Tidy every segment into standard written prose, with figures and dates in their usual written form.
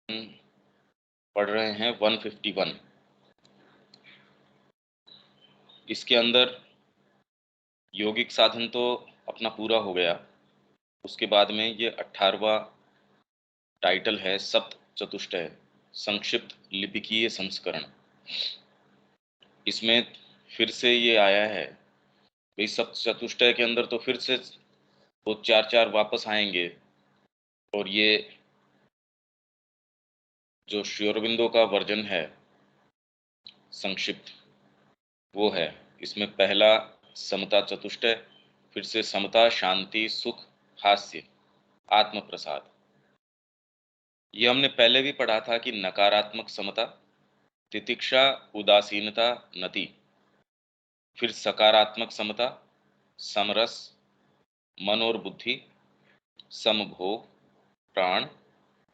पढ़ रहे हैं 151। इसके अंदर यौगिक साधन तो अपना पूरा हो गया। उसके बाद में ये 18वां टाइटल है सप्त चतुष्टय संक्षिप्त लिपिकीय संस्करण। इसमें फिर से ये आया है भाई, सप्त चतुष्टय के अंदर तो फिर से वो चार चार वापस आएंगे। और ये जो श्री अरबिंदो का वर्जन है संक्षिप्त, वो है। इसमें पहला समता चतुष्टय, फिर से समता, शांति, सुख, हास्य, आत्म प्रसाद। ये हमने पहले भी पढ़ा था कि नकारात्मक समता, तितिक्षा, उदासीनता, नति। फिर सकारात्मक समता, समरस, मन और बुद्धि, समभोग, प्राण,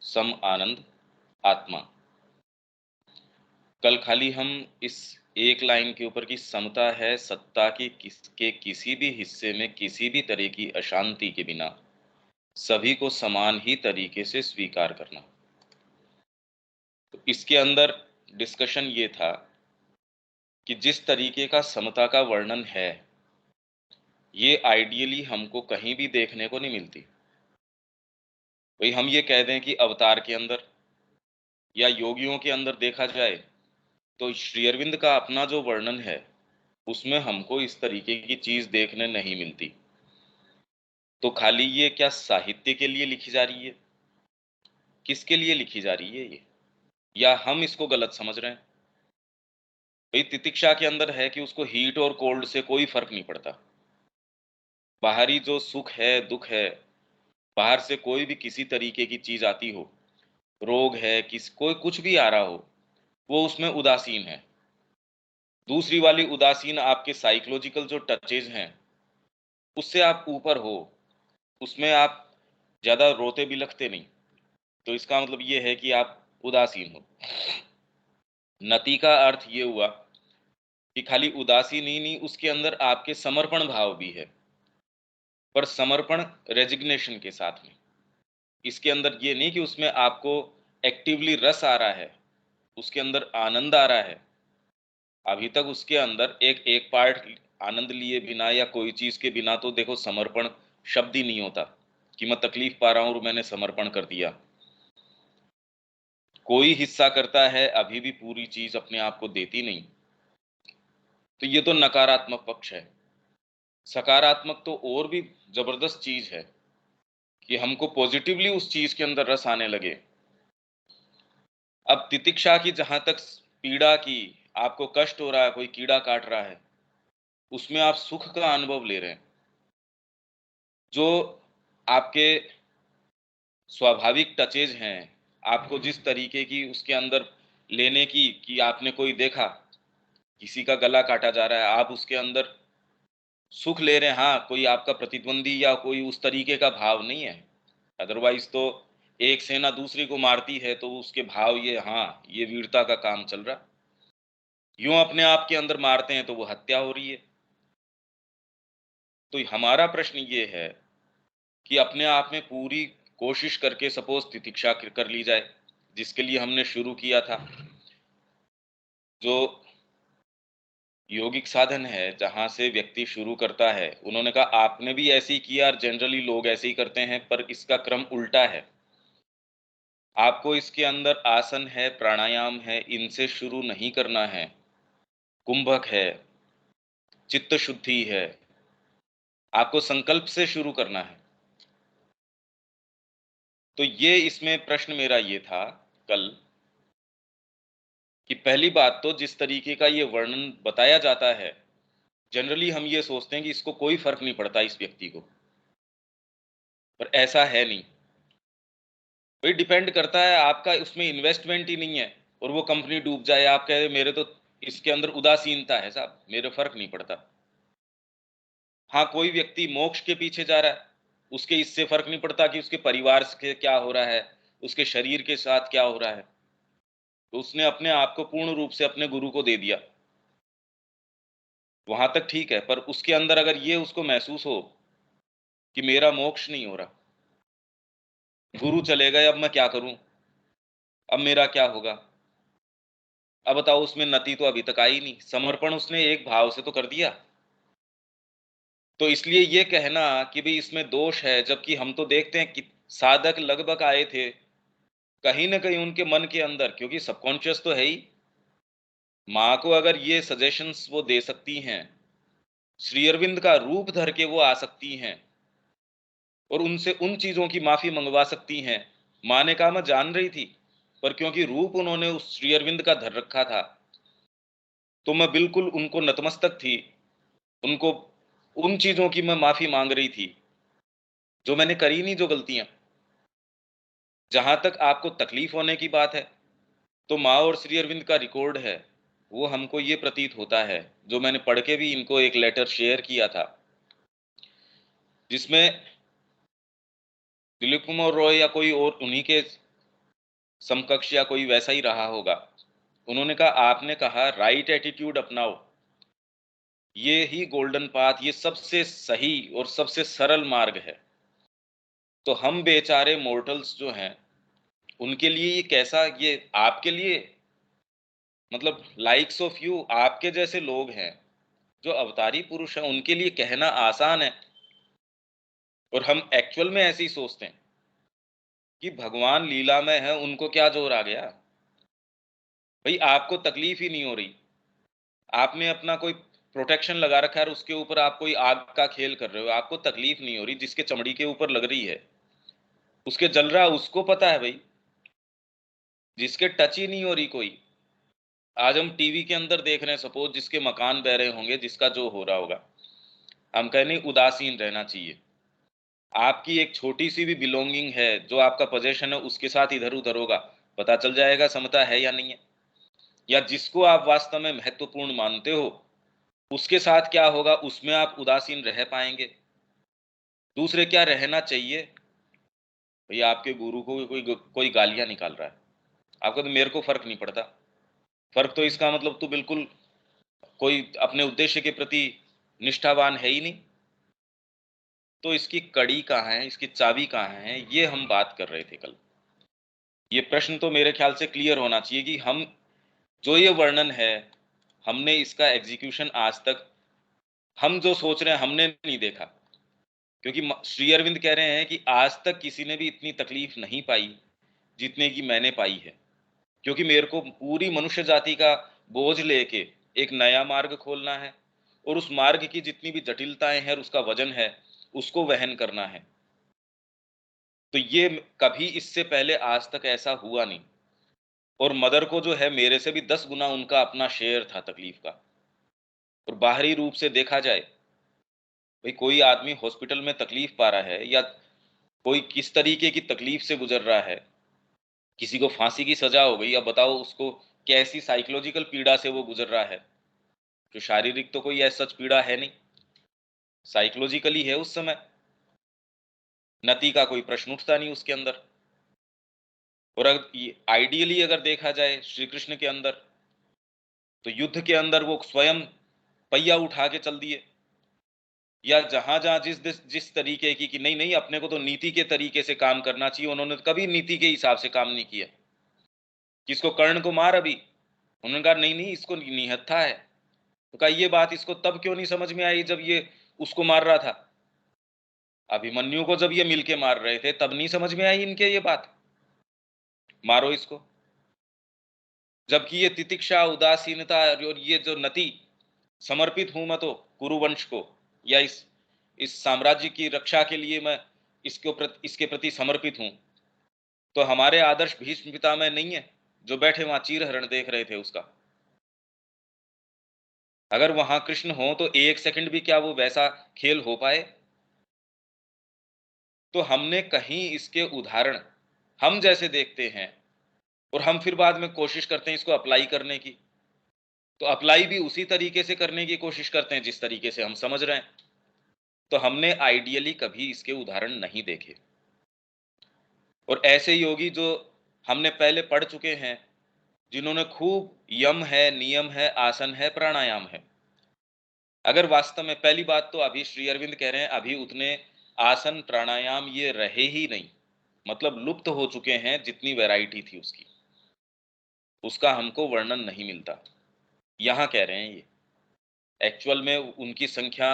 सम आनंद, आत्मा। कल खाली हम इस एक लाइन के ऊपर की समता है सत्ता की किसके किसी भी हिस्से में किसी भी तरह की अशांति के बिना सभी को समान ही तरीके से स्वीकार करना। तो इसके अंदर डिस्कशन ये था कि जिस तरीके का समता का वर्णन है, ये आइडियली हमको कहीं भी देखने को नहीं मिलती। भाई हम ये कह दें कि अवतार के अंदर या योगियों के अंदर देखा जाए तो श्री अरविंद का अपना जो वर्णन है उसमें हमको इस तरीके की चीज देखने नहीं मिलती। तो खाली ये क्या साहित्य के लिए लिखी जा रही है, किसके लिए लिखी जा रही है ये, या हम इसको गलत समझ रहे हैं? भाई तितिक्षा के अंदर है कि उसको हीट और कोल्ड से कोई फर्क नहीं पड़ता। बाहरी जो सुख है दुख है, बाहर से कोई भी किसी तरीके की चीज आती हो, रोग है किस कोई कुछ भी आ रहा हो, वो उसमें उदासीन है। दूसरी वाली उदासीन आपके साइकोलॉजिकल जो टचेज हैं उससे आप ऊपर हो, उसमें आप ज्यादा रोते बिलखते नहीं। तो इसका मतलब ये है कि आप उदासीन हो। नति का अर्थ ये हुआ कि खाली उदासीन ही नहीं, उसके अंदर आपके समर्पण भाव भी है, पर समर्पण रेजिग्नेशन के साथ में। इसके अंदर ये नहीं कि उसमें आपको एक्टिवली रस आ रहा है, उसके अंदर आनंद आ रहा है। अभी तक उसके अंदर एक एक पार्ट आनंद लिए बिना या कोई चीज के बिना तो देखो समर्पण शब्द ही नहीं होता कि मैं तकलीफ पा रहा हूं और मैंने समर्पण कर दिया। कोई हिस्सा करता है अभी भी पूरी चीज अपने आप को देती नहीं। तो ये तो नकारात्मक पक्ष है। सकारात्मक तो और भी जबरदस्त चीज है कि हमको पॉजिटिवली उस चीज के अंदर रस आने लगे। अब तितिक्षा की जहां तक पीड़ा की, आपको कष्ट हो रहा है, कोई कीड़ा काट रहा है, उसमें आप सुख का अनुभव ले रहे हैं। जो आपके स्वाभाविक टचेज हैं, आपको जिस तरीके की उसके अंदर लेने की कि आपने कोई देखा किसी का गला काटा जा रहा है, आप उसके अंदर सुख ले रहे हैं। हाँ, कोई आपका प्रतिद्वंदी या कोई उस तरीके का भाव नहीं है। अदरवाइज तो एक सेना दूसरी को मारती है तो उसके भाव ये, हाँ ये वीरता का काम चल रहा। यूं अपने आप के अंदर मारते हैं तो वो हत्या हो रही है। तो हमारा प्रश्न ये है कि अपने आप में पूरी कोशिश करके सपोज तितिक्षा कर ली जाए, जिसके लिए हमने शुरू किया था। जो योगिक साधन है जहां से व्यक्ति शुरू करता है, उन्होंने कहा आपने भी ऐसे ही किया और जनरली लोग ऐसे ही करते हैं, पर इसका क्रम उल्टा है। आपको इसके अंदर आसन है, प्राणायाम है, इनसे शुरू नहीं करना है। कुंभक है, चित्त शुद्धि है, आपको संकल्प से शुरू करना है। तो ये इसमें प्रश्न मेरा ये था कल कि पहली बात तो जिस तरीके का ये वर्णन बताया जाता है, जनरली हम ये सोचते हैं कि इसको कोई फर्क नहीं पड़ता इस व्यक्ति को, पर ऐसा है नहीं। भाई डिपेंड करता है, आपका उसमें इन्वेस्टमेंट ही नहीं है और वो कंपनी डूब जाए, आप कहे मेरे तो इसके अंदर उदासीनता है साहब, मेरे फर्क नहीं पड़ता। हाँ, कोई व्यक्ति मोक्ष के पीछे जा रहा है, उसके इससे फर्क नहीं पड़ता कि उसके परिवार से क्या हो रहा है, उसके शरीर के साथ क्या हो रहा है। तो उसने अपने आप को पूर्ण रूप से अपने गुरु को दे दिया, वहां तक ठीक है। पर उसके अंदर अगर ये उसको महसूस हो कि मेरा मोक्ष नहीं हो रहा, गुरु चले गए, अब मैं क्या करूं, अब मेरा क्या होगा? अब बताओ, उसमें नति तो अभी तक आई नहीं, समर्पण उसने एक भाव से तो कर दिया। तो इसलिए ये कहना कि भाई इसमें दोष है, जबकि हम तो देखते हैं कि साधक लगभग आए थे कहीं ना कहीं उनके मन के अंदर, क्योंकि सबकॉन्शियस तो है ही। माँ को अगर ये सजेशंस वो दे सकती हैं, श्री अरविंद का रूप धर के वो आ सकती हैं और उनसे उन चीजों की माफी मंगवा सकती हैं। माँ ने कहा मैं जान रही थी, पर क्योंकि रूप उन्होंने उस श्री अरविंद का धर रखा था, तो मैं बिल्कुल उनको नतमस्तक थी। उनको उन चीजों की मैं माफी मांग रही थी जो मैंने करी नहीं, जो गलतियां। जहां तक आपको तकलीफ होने की बात है, तो माँ और श्री अरविंद का रिकॉर्ड है, वो हमको ये प्रतीत होता है, जो मैंने पढ़ के भी इनको एक लेटर शेयर किया था, जिसमें दिलीप कुमार रॉय या कोई और उन्हीं के समकक्ष या कोई वैसा ही रहा होगा, उन्होंने कहा आपने कहा राइट एटीट्यूड अपनाओ, ये ही गोल्डन पाथ, ये सबसे सही और सबसे सरल मार्ग है। तो हम बेचारे मोर्टल्स जो हैं, उनके लिए ये कैसा, ये आपके लिए, मतलब लाइक्स ऑफ यू, आपके जैसे लोग हैं जो अवतारी पुरुष हैं, उनके लिए कहना आसान है। और हम एक्चुअल में ऐसे ही सोचते हैं कि भगवान लीला में है, उनको क्या जोर आ गया। भाई आपको तकलीफ ही नहीं हो रही, आपने अपना कोई प्रोटेक्शन लगा रखा है और उसके ऊपर आप कोई आग का खेल कर रहे हो, आपको तकलीफ नहीं हो रही, जिसके चमड़ी के ऊपर लग रही है उसके जल रहा है, उसको पता है भाई। जिसके टच ही नहीं हो रही कोई, आज हम टीवी के अंदर देख रहे हैं, सपोज जिसके मकान बह रहे होंगे, जिसका जो हो रहा होगा, हम कह नहीं उदासीन रहना चाहिए। आपकी एक छोटी सी भी बिलोंगिंग है, जो आपका पोजेशन है, उसके साथ इधर उधर होगा, पता चल जाएगा समता है या नहीं है। या जिसको आप वास्तव में महत्वपूर्ण मानते हो, उसके साथ क्या होगा, उसमें आप उदासीन रह पाएंगे। दूसरे क्या रहना चाहिए? भैया आपके गुरु को कोई गालियां निकाल रहा है, आपको तो मेरे को फर्क नहीं पड़ता। फर्क तो इसका मतलब तो बिल्कुल कोई अपने उद्देश्य के प्रति निष्ठावान है ही नहीं। तो इसकी कड़ी कहाँ है, इसकी चाबी कहाँ है, ये हम बात कर रहे थे कल। ये प्रश्न तो मेरे ख्याल से क्लियर होना चाहिए कि हम जो ये वर्णन है, हमने इसका एग्जीक्यूशन आज तक, हम जो सोच रहे हैं हमने नहीं देखा। क्योंकि श्री अरविंद कह रहे हैं कि आज तक किसी ने भी इतनी तकलीफ नहीं पाई जितने की मैंने पाई है, क्योंकि मेरे को पूरी मनुष्य जाति का बोझ लेके एक नया मार्ग खोलना है, और उस मार्ग की जितनी भी जटिलताएं हैं और उसका वजन है, उसको वहन करना है। तो ये कभी इससे पहले आज तक ऐसा हुआ नहीं। और मदर को जो है, मेरे से भी 10 गुना उनका अपना शेयर था तकलीफ का। और बाहरी रूप से देखा जाए, भाई कोई आदमी हॉस्पिटल में तकलीफ पा रहा है, या कोई किस तरीके की तकलीफ से गुजर रहा है, किसी को फांसी की सजा हो गई, अब बताओ उसको कैसी साइकोलॉजिकल पीड़ा से वो गुजर रहा है। जो शारीरिक तो कोई ऐसा सच पीड़ा है नहीं, साइकोलॉजिकली है उस समय। नती का कोई प्रश्न उठता नहीं उसके अंदर। और अगर आइडियली अगर देखा जाए श्री कृष्ण के अंदर, तो युद्ध के अंदर वो स्वयं पहिया उठा के चल दिए, या जहां जहां जिस तरीके की कि नहीं नहीं अपने को तो नीति के तरीके से काम करना चाहिए, उन्होंने कभी नीति के हिसाब से काम नहीं किया। किसको? कर्ण को मार अभी, उन्होंने कहा नहीं नहीं इसको निहत्था है। तो कहा ये बात इसको तब क्यों नहीं समझ में आई जब ये उसको मार रहा था? अभिमन्यु को जब ये मिलके मार रहे थे तब नहीं समझ में आई इनके ये बात, मारो इसको। जबकि ये तितिक्षा, उदासीनता और ये जो नति, समर्पित हूं मैं तो कुरुवंश को, या इस साम्राज्य की रक्षा के लिए मैं इसके प्रति समर्पित हूं। तो हमारे आदर्श भीष्म पितामह नहीं है जो बैठे वहां चीरहरण देख रहे थे उसका? अगर वहां कृष्ण हो तो एक सेकंड भी क्या वो वैसा खेल हो पाए? तो हमने कहीं इसके उदाहरण हम जैसे देखते हैं, और हम फिर बाद में कोशिश करते हैं इसको अप्लाई करने की। तो अप्लाई भी उसी तरीके से करने की कोशिश करते हैं जिस तरीके से हम समझ रहे हैं। तो हमने आइडियली कभी इसके उदाहरण नहीं देखे। और ऐसे योगी जो हमने पहले पढ़ चुके हैं, जिन्होंने खूब यम है, नियम है, आसन है, प्राणायाम है। अगर वास्तव में पहली बात तो अभी श्री अरविंद कह रहे हैं अभी उतने आसन प्राणायाम ये रहे ही नहीं, मतलब लुप्त हो चुके हैं जितनी वैरायटी थी उसकी। उसका हमको वर्णन नहीं मिलता। यहाँ कह रहे हैं ये। एक्चुअल में उनकी संख्या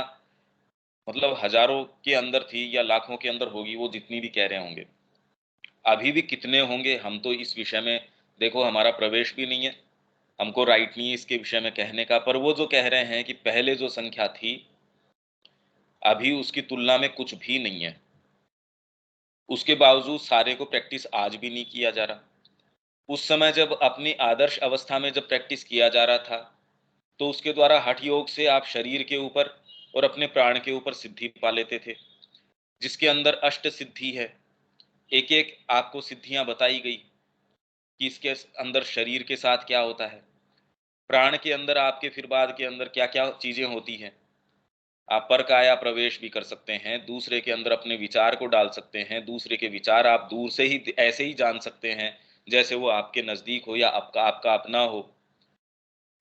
मतलब हज़ारों के अंदर थी या लाखों के अंदर होगी, वो जितनी भी कह रहे होंगे। अभी भी कितने होंगे हम तो इस विषय में देखो हमारा प्रवेश भी नहीं है, हमको राइट नहीं है इसके विषय में कहने का। पर वो जो कह रहे हैं कि पहले जो संख्या थी, अभी उसकी तुलना में कुछ भी नहीं है। उसके बावजूद सारे को प्रैक्टिस आज भी नहीं किया जा रहा। उस समय जब अपनी आदर्श अवस्था में जब प्रैक्टिस किया जा रहा था, तो उसके द्वारा हठ योग से आप शरीर के ऊपर और अपने प्राण के ऊपर सिद्धि पा लेते थे, जिसके अंदर अष्ट सिद्धि है। एक एक आपको सिद्धियां बताई गई कि इसके अंदर शरीर के साथ क्या होता है, प्राण के अंदर आपके फिर बाद के अंदर क्या क्या चीजें होती हैं। आप पर काया प्रवेश भी कर सकते हैं, दूसरे के अंदर अपने विचार को डाल सकते हैं, दूसरे के विचार आप दूर से ही ऐसे ही जान सकते हैं जैसे वो आपके नजदीक हो या आपका आपका अपना हो।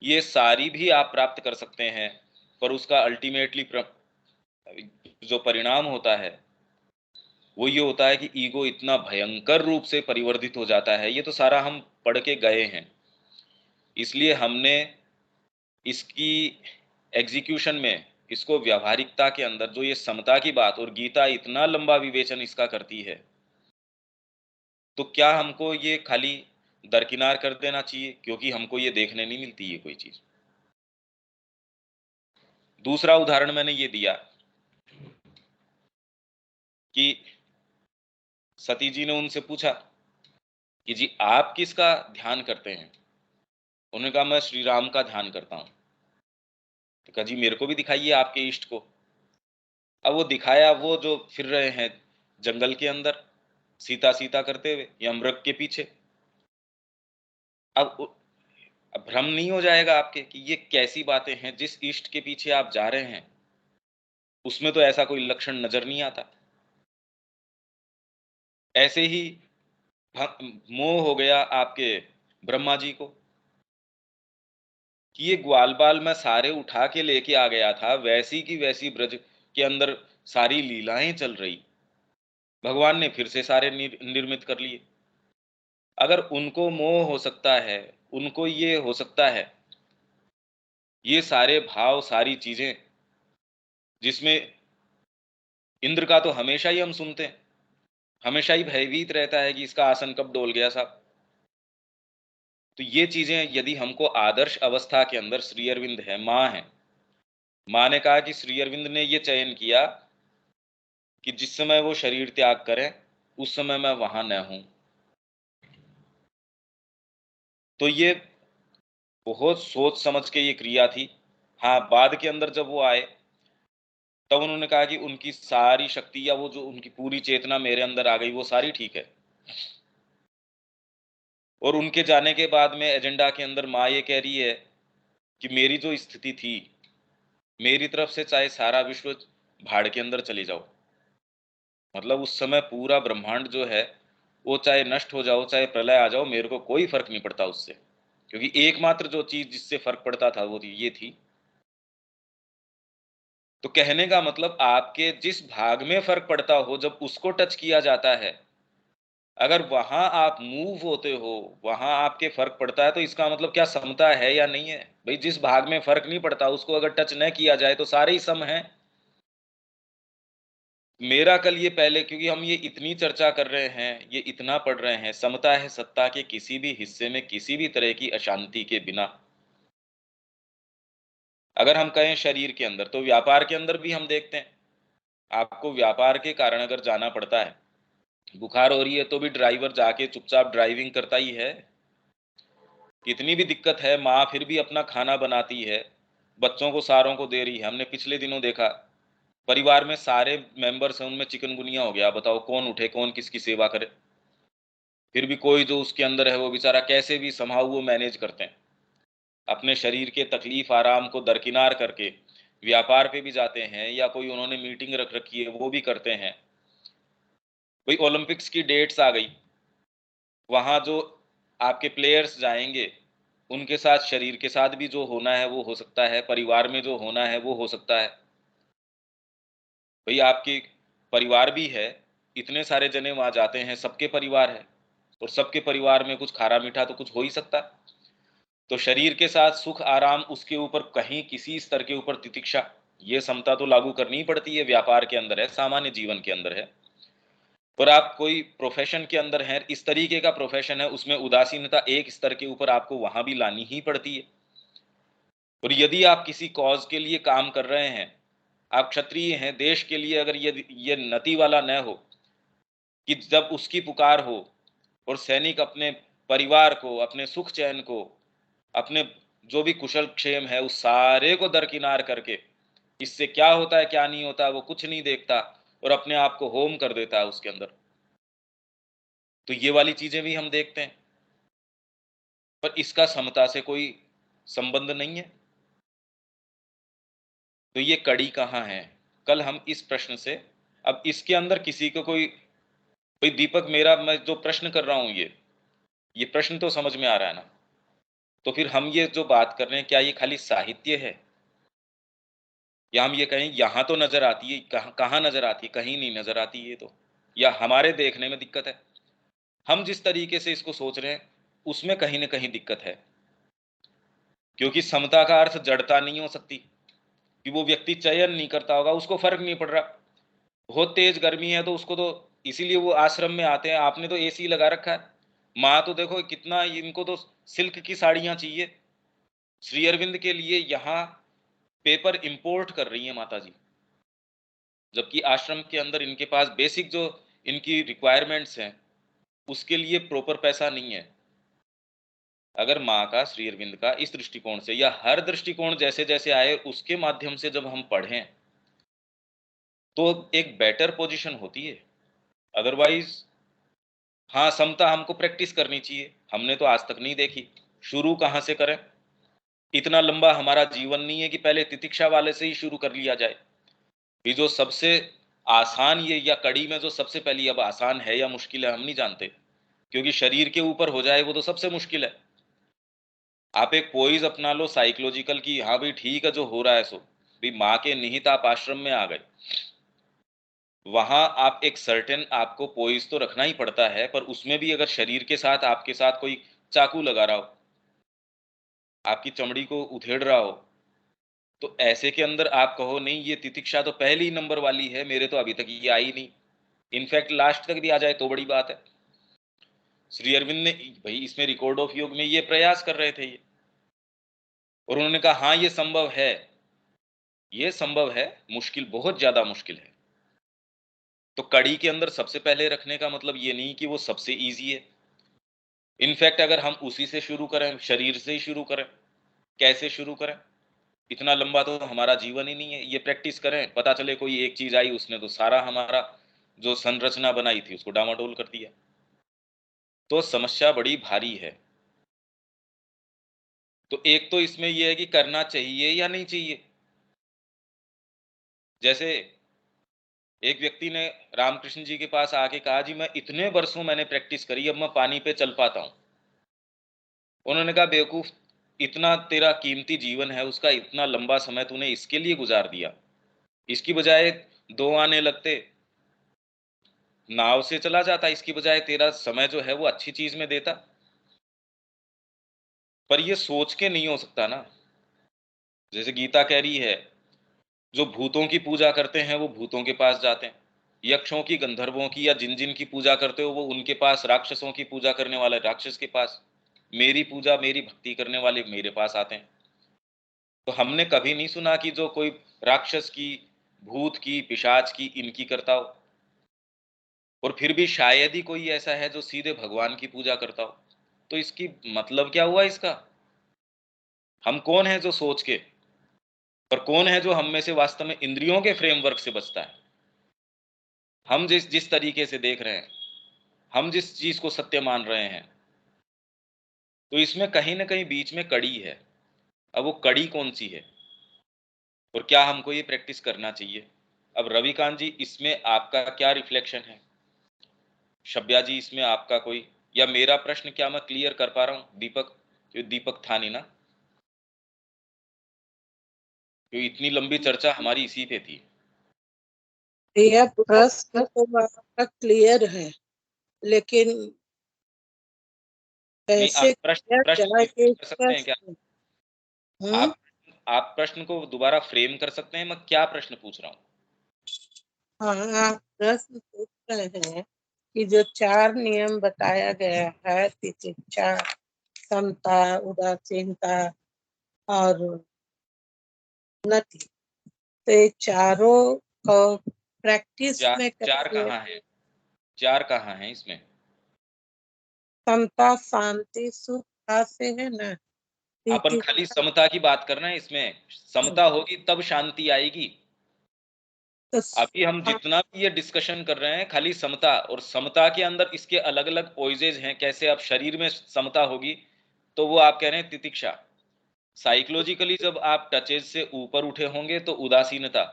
ये सारी भी आप प्राप्त कर सकते हैं, पर उसका अल्टीमेटली जो परिणाम होता है वो ये होता है कि ईगो इतना भयंकर रूप से परिवर्तित हो जाता है। ये तो सारा हम पढ़ के गए हैं, इसलिए हमने इसकी एग्जीक्यूशन में, इसको व्यावहारिकता के अंदर जो ये समता की बात, और गीता इतना लंबा विवेचन इसका करती है, तो क्या हमको ये खाली दरकिनार कर देना चाहिए क्योंकि हमको ये देखने नहीं मिलती है कोई चीज। दूसरा उदाहरण मैंने ये दिया कि सती जी ने उनसे पूछा कि जी आप किसका ध्यान करते हैं। उन्होंने कहा मैं श्री राम का ध्यान करता हूँ। तो कहा जी मेरे को भी दिखाइए आपके इष्ट को। अब वो दिखाया, वो जो फिर रहे हैं जंगल के अंदर सीता सीता करते हुए यमृग के पीछे। अब अब भ्रम नहीं हो जाएगा आपके कि ये कैसी बातें हैं, जिस इष्ट के पीछे आप जा रहे हैं उसमें तो ऐसा कोई लक्षण नजर नहीं आता। ऐसे ही मोह हो गया आपके ब्रह्मा जी को कि ये ग्वाल बाल मैं सारे उठा के लेके आ गया था, वैसी की वैसी ब्रज के अंदर सारी लीलाएं चल रही, भगवान ने फिर से सारे निर्मित कर लिए। अगर उनको मोह हो सकता है, उनको ये हो सकता है, ये सारे भाव सारी चीजें जिसमें इंद्र का तो हमेशा ही हम सुनते हैं, हमेशा ही भयभीत रहता है कि इसका आसन कब डोल गया साहब। तो ये चीजें यदि हमको आदर्श अवस्था के अंदर, श्री अरविंद है, माँ है, माँ ने कहा कि श्री अरविंद ने ये चयन किया कि जिस समय वो शरीर त्याग करें उस समय मैं वहां न हूं। तो ये बहुत सोच समझ के ये क्रिया थी। हाँ, बाद के अंदर जब वो आए तब उन्होंने कहा कि उनकी सारी शक्ति या वो जो उनकी पूरी चेतना मेरे अंदर आ गई वो सारी ठीक है। और उनके जाने के बाद में एजेंडा के अंदर माँ ये कह रही है कि मेरी जो स्थिति थी, मेरी तरफ से चाहे सारा विश्व भाड़ के अंदर चले जाओ, मतलब उस समय पूरा ब्रह्मांड जो है वो चाहे नष्ट हो जाओ, चाहे प्रलय आ जाओ, मेरे को कोई फर्क नहीं पड़ता उससे। क्योंकि एकमात्र जो चीज जिससे फर्क पड़ता था वो ये थी। तो कहने का मतलब आपके जिस भाग में फर्क पड़ता हो जब उसको टच किया जाता है, अगर वहां आप मूव होते हो, वहां आपके फर्क पड़ता है, तो इसका मतलब क्या समता है या नहीं है। भाई जिस भाग में फर्क नहीं पड़ता उसको अगर टच न किया जाए तो सारे ही सम हैं। मेरा कल ये पहले, क्योंकि हम ये इतनी चर्चा कर रहे हैं, ये इतना पढ़ रहे हैं, समता है सत्ता के किसी भी हिस्से में किसी भी तरह की अशांति के बिना। अगर हम कहें शरीर के अंदर, तो व्यापार के अंदर भी हम देखते हैं। आपको व्यापार के कारण अगर जाना पड़ता है, बुखार हो रही है तो भी ड्राइवर जाके चुपचाप ड्राइविंग करता ही है। कितनी भी दिक्कत है, माँ फिर भी अपना खाना बनाती है, बच्चों को सारों को दे रही है। हमने पिछले दिनों देखा, परिवार में सारे मेंबर्स हैं, उनमें चिकनगुनिया हो गया। बताओ कौन उठे, कौन किसकी सेवा करे। फिर भी कोई जो उसके अंदर है वो बेचारा कैसे भी संभाव वो मैनेज करते हैं, अपने शरीर के तकलीफ आराम को दरकिनार करके व्यापार पे भी जाते हैं, या कोई उन्होंने मीटिंग रख रखी है वो भी करते हैं। भाई ओलंपिक्स की डेट्स आ गई, वहां जो आपके प्लेयर्स जाएंगे, उनके साथ शरीर के साथ भी जो होना है वो हो सकता है, परिवार में जो होना है वो हो सकता है। भाई आपकी परिवार भी है, इतने सारे जने वहां जाते हैं, सबके परिवार है, और सबके परिवार में कुछ खारा मीठा तो कुछ हो ही सकता है। तो शरीर के साथ सुख आराम, उसके ऊपर कहीं किसी स्तर के ऊपर तितिक्षा, ये समता तो लागू करनी ही पड़ती है। व्यापार के अंदर है, सामान्य जीवन के अंदर है। पर आप कोई प्रोफेशन के अंदर हैं, इस तरीके का प्रोफेशन है, उसमें उदासीनता एक स्तर के ऊपर आपको वहां भी लानी ही पड़ती है। और यदि आप किसी कॉज के लिए काम कर रहे हैं, आप क्षत्रिय हैं, देश के लिए अगर ये नति वाला न हो कि जब उसकी पुकार हो और सैनिक अपने परिवार को, अपने सुख चैन को, अपने जो भी कुशल क्षेम है, उस सारे को दरकिनार करके इससे क्या होता है क्या नहीं होता वो कुछ नहीं देखता और अपने आप को होम कर देता है उसके अंदर, तो ये वाली चीजें भी हम देखते हैं। पर इसका समता से कोई संबंध नहीं है। तो ये कड़ी कहाँ है? कल हम इस प्रश्न से, अब इसके अंदर किसी को कोई भाई दीपक, मेरा मैं जो प्रश्न कर रहा हूं ये प्रश्न तो समझ में आ रहा है ना? तो फिर हम ये जो बात कर रहे हैं, क्या ये खाली साहित्य है? या हम ये कहें यहां तो नजर आती है, कहाँ कहाँ नजर आती है? कहीं नहीं नजर आती ये तो, या हमारे देखने में दिक्कत है? हम जिस तरीके से इसको सोच रहे हैं उसमें कहीं ना कहीं दिक्कत है। क्योंकि समता का अर्थ जड़ता नहीं हो सकती कि वो व्यक्ति चयन नहीं करता होगा, उसको फर्क नहीं पड़ रहा। बहुत तेज गर्मी है तो उसको तो, इसीलिए वो आश्रम में आते हैं। आपने तो एसी लगा रखा है। माँ तो देखो कितना, इनको तो सिल्क की साड़ियां चाहिए। श्री अरविंद के लिए यहाँ पेपर इंपोर्ट कर रही है माता जी, जबकि आश्रम के अंदर इनके पास बेसिक जो इनकी रिक्वायरमेंट्स हैं उसके लिए प्रॉपर पैसा नहीं है। अगर माँ का, श्री अरविंद का इस दृष्टिकोण से, या हर दृष्टिकोण जैसे जैसे आए उसके माध्यम से जब हम पढ़ें तो एक बेटर पोजीशन होती है। अदरवाइज हाँ, समता हमको प्रैक्टिस करनी चाहिए, हमने तो आज तक नहीं देखी। शुरू कहाँ से करें? इतना लंबा हमारा जीवन नहीं है कि पहले तितिक्षा वाले से ही शुरू कर लिया जाए। ये जो सबसे आसान, ये या कड़ी में जो सबसे पहली, अब आसान है या मुश्किल है हम नहीं जानते, क्योंकि शरीर के ऊपर हो जाए वो तो सबसे मुश्किल है। आप एक पोइज अपना लो साइकोलॉजिकल की, हाँ भाई ठीक है जो हो रहा है सो, भाई माँ के निहित आप आश्रम में आ गए, वहां आप एक सर्टेन आपको पोइज तो रखना ही पड़ता है। पर उसमें भी अगर शरीर के साथ आपके साथ कोई चाकू लगा रहा हो, आपकी चमड़ी को उधेड़ रहा हो, तो ऐसे के अंदर आप कहो नहीं ये तितिक्षा तो पहली नंबर वाली है, मेरे तो अभी तक ये आई नहीं, इनफैक्ट लास्ट तक भी आ जाए तो बड़ी बात है। श्री अरविंद ने भाई इसमें रिकॉर्ड ऑफ योग में ये प्रयास कर रहे थे ये, और उन्होंने कहा हाँ ये संभव है, ये संभव है, मुश्किल, बहुत ज्यादा मुश्किल है। तो कड़ी के अंदर सबसे पहले रखने का मतलब ये नहीं कि वो सबसे इजी है। इनफैक्ट अगर हम उसी से शुरू करें, शरीर से ही शुरू करें, कैसे शुरू करें? इतना लंबा तो हमारा जीवन ही नहीं है। ये प्रैक्टिस करें, पता चले कोई एक चीज आई, उसने तो सारा हमारा जो संरचना बनाई थी उसको डामाडोल कर दिया, तो समस्या बड़ी भारी है। तो एक तो इसमें यह है कि करना चाहिए या नहीं चाहिए। जैसे एक व्यक्ति ने रामकृष्ण जी के पास आके कहा जी मैं इतने वर्षों मैंने प्रैक्टिस करी, अब मैं पानी पे चल पाता हूं। उन्होंने कहा बेवकूफ, इतना तेरा कीमती जीवन है, उसका इतना लंबा समय तूने इसके लिए गुजार दिया, इसकी बजाय 2 आने लगते, नाव से चला जाता, इसकी बजाय तेरा समय जो है वो अच्छी चीज में देता। पर ये सोच के नहीं हो सकता ना। जैसे गीता कह रही है, जो भूतों की पूजा करते हैं वो भूतों के पास जाते हैं, यक्षों की, गंधर्वों की, या जिन जिन की पूजा करते हो वो उनके पास, राक्षसों की पूजा करने वाले राक्षस के पास, मेरी पूजा मेरी भक्ति करने वाले मेरे पास आते हैं। तो हमने कभी नहीं सुना कि जो कोई राक्षस की, भूत की, पिशाच की, इनकी करता हो। और फिर भी शायद ही कोई ऐसा है जो सीधे भगवान की पूजा करता हो। तो इसकी मतलब क्या हुआ इसका? हम कौन है जो सोच के, और कौन है जो हम में से वास्तव में इंद्रियों के फ्रेमवर्क से बचता है? हम जिस जिस तरीके से देख रहे हैं, हम जिस चीज को सत्य मान रहे हैं, तो इसमें कहीं ना कहीं बीच में कड़ी है। अब वो कड़ी कौन सी है, और क्या हमको ये प्रैक्टिस करना चाहिए? अब रविकांत जी, इसमें आपका क्या रिफ्लेक्शन है? शब्या जी, इसमें आपका कोई, या मेरा प्रश्न क्या मैं क्लियर कर पा रहा हूँ? दीपक, जो दीपक था नहीं ना, क्योंकि इतनी लंबी चर्चा हमारी इसी पे थी। यह प्रश्न तो आपका क्लियर है, लेकिन नहीं, आप कैसे किया प्रश्न जाए रिपीट इस कर सकते हैं क्या? प्रश्न। हम्म। आप आप प्रश्न को दोबारा फ्रेम कर सकते हैं? मैं क्या प्रश्न पूछ रहा हूँ? हाँ, आप प्रश्न पूछ रहे हैं कि जो 4 नियम बताया गया है, तितिक्षा, समता, उदासीनता और उन्नति, तो ये चारों को प्रैक्टिस चार में चार कैसे? कहाँ है? चार कहाँ है इसमें? समता, शांति, सुख से है ना? अपन खाली तितिक्षा। समता की बात कर रहे हैं इसमें। समता होगी तब शांति आएगी। तो अभी हम जितना भी ये डिस्कशन कर रहे हैं खाली समता, और समता के अंदर इसके अलग अलग पोइजेज हैं, कैसे अब शरीर में समता होगी, तो वो आप कह रहे हैं तितिक्षा। साइकोलॉजिकली जब आप टचेज से ऊपर उठे होंगे तो उदासीनता।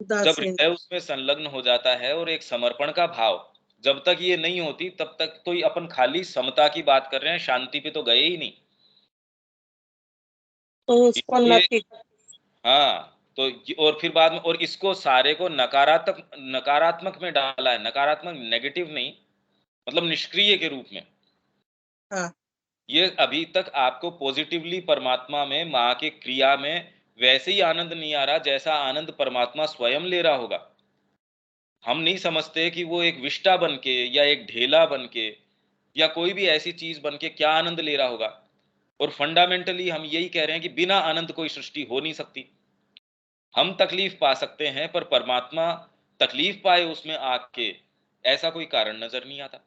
जब उदासीन। हृदय उसमें संलग्न हो जाता है और एक समर्पण का भाव, जब तक ये नहीं होती तब तक तो अपन खाली समता की बात कर रहे हैं, शांति पे तो गए ही नहीं। तो उसको इसलिए नति। हाँ, तो और फिर बाद में और इसको सारे को नकारात्मक नकारात्मक में डाला है, नकारात्मक नेगेटिव नहीं, मतलब निष्क्रिय के रूप में। हाँ। ये अभी तक आपको पॉजिटिवली परमात्मा में, माँ के क्रिया में वैसे ही आनंद नहीं आ रहा जैसा आनंद परमात्मा स्वयं ले रहा होगा। हम नहीं समझते कि वो एक विष्टा बन के या एक ढेला बन के या कोई भी ऐसी चीज बन के क्या आनंद ले रहा होगा। और फंडामेंटली हम यही कह रहे हैं कि बिना आनंद कोई सृष्टि हो नहीं सकती। हम तकलीफ पा सकते हैं पर परमात्मा तकलीफ पाए उसमें आके, ऐसा कोई कारण नजर नहीं आता।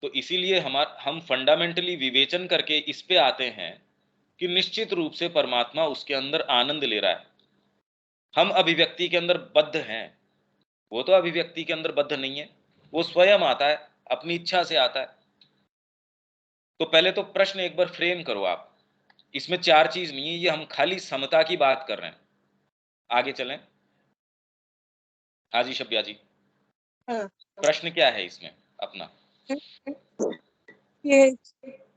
तो इसीलिए हम फंडामेंटली विवेचन करके इस पे आते हैं कि निश्चित रूप से परमात्मा उसके अंदर आनंद ले रहा है। हम अभिव्यक्ति के अंदर बद्ध हैं, वो तो अभिव्यक्ति के अंदर बद्ध नहीं है, वो स्वयं आता है, अपनी इच्छा से आता है। तो पहले तो प्रश्न एक बार फ्रेम करो आप। इसमें चार चीज नहीं है, ये हम खाली समता की बात कर रहे हैं। आगे चलें। हाँ जी शब्या जी, हाँ। प्रश्न क्या है इसमें अपना? ये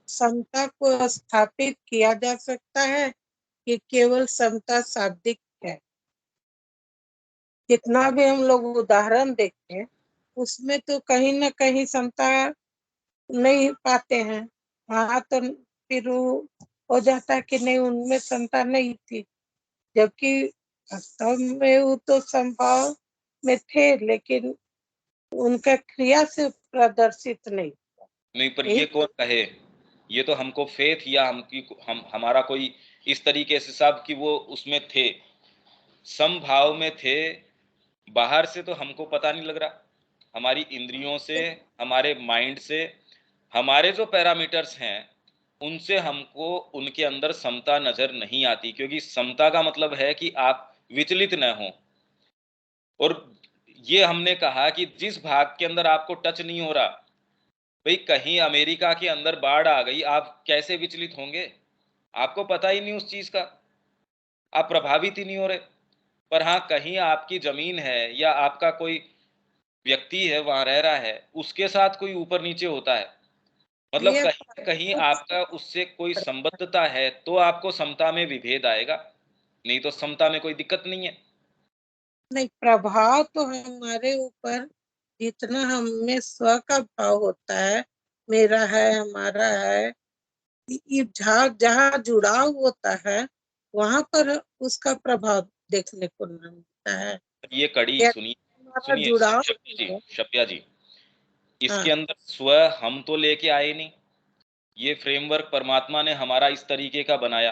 समता को स्थापित किया जा सकता है कि केवल समता शाब्दिक है? जितना भी हम लोग उदाहरण देखते हैं उसमें तो कहीं ना कहीं समता नहीं पाते हैं। हाँ, तो फिर वो हो जाता है कि नहीं, उनमें समता नहीं थी, जबकि वास्तव में वो तो संभाव में थे, लेकिन उनका क्रिया से प्रदर्शित नहीं। नहीं, पर यही ये कौन कहे? ये तो हमको फेथ या हम हमारा कोई इस तरीके से साहब कि वो उसमें थे, समभाव में थे। बाहर से तो हमको पता नहीं लग रहा, हमारी इंद्रियों से, हमारे माइंड से, हमारे जो पैरामीटर्स हैं उनसे हमको उनके अंदर समता नजर नहीं आती, क्योंकि समता का मतलब है कि आप विचलित न हो। और ये हमने कहा कि जिस भाग के अंदर आपको टच नहीं हो रहा, भाई कहीं अमेरिका के अंदर बाढ़ आ गई, आप कैसे विचलित होंगे? आपको पता ही नहीं उस चीज का, आप प्रभावित ही नहीं हो रहे। पर हाँ, कहीं आपकी जमीन है या आपका कोई व्यक्ति है वहां रह रहा है, उसके साथ कोई ऊपर नीचे होता है, मतलब ये कहीं कहीं आपका उससे कोई संबद्धता है, तो आपको समता में विभेद आएगा, नहीं तो समता में कोई दिक्कत नहीं है। नहीं, प्रभाव तो हमारे ऊपर जितना हमें स्व का भाव होता है, मेरा है, हमारा है, ये जहाँ जहाँ जुड़ाव होता है वहां पर उसका प्रभाव देखने को मिलता है। ये कड़ी यदि सुनिए, हमारा सुनिए जुड़ाव शब्या नहीं जी, है। शब्या जी, हाँ। इसके अंदर स्व हम तो लेके आए नहीं, ये फ्रेमवर्क परमात्मा ने हमारा इस तरीके का बनाया।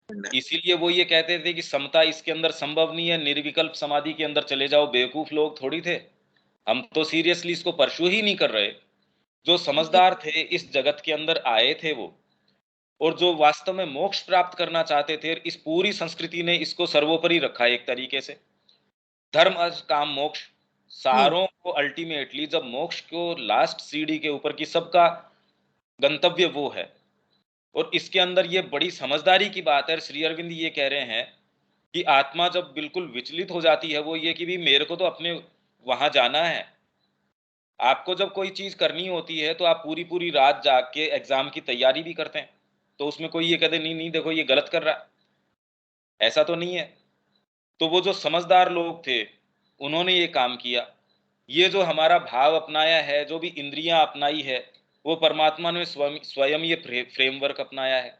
ना। इसीलिए वो ये कहते थे कि समता इसके अंदर संभव नहीं है, निर्विकल्प समाधि के अंदर चले जाओ। बेवकूफ लोग थोड़ी थे, हम तो सीरियसली इसको परसू ही नहीं कर रहे। जो नहीं, समझदार थे इस जगत के अंदर आए थे वो, और जो वास्तव में मोक्ष प्राप्त करना चाहते थे, इस पूरी संस्कृति ने इसको सर्वोपरि रखा है एक तरीके से। धर्म अर्थ काम मोक्ष, हम्म, सारों को अल्टीमेटली जब मोक्ष को लास्ट सीढ़ी के ऊपर की सबका गंतव्य वो है। और इसके अंदर ये बड़ी समझदारी की बात है, श्री अरविंद ये कह रहे हैं कि आत्मा जब बिल्कुल विचलित हो जाती है, वो ये कि भी मेरे को तो अपने वहां जाना है। आपको जब कोई चीज करनी होती है तो आप पूरी पूरी रात जाग के एग्जाम की तैयारी भी करते हैं, तो उसमें कोई ये कहते नहीं नहीं देखो ये गलत कर रहा है, ऐसा तो नहीं है। तो वो जो समझदार लोग थे उन्होंने ये काम किया। ये जो हमारा भाव अपनाया है, जो भी इंद्रियां अपनाई है, वो परमात्मा ने स्वयं ये फ्रेमवर्क अपनाया है।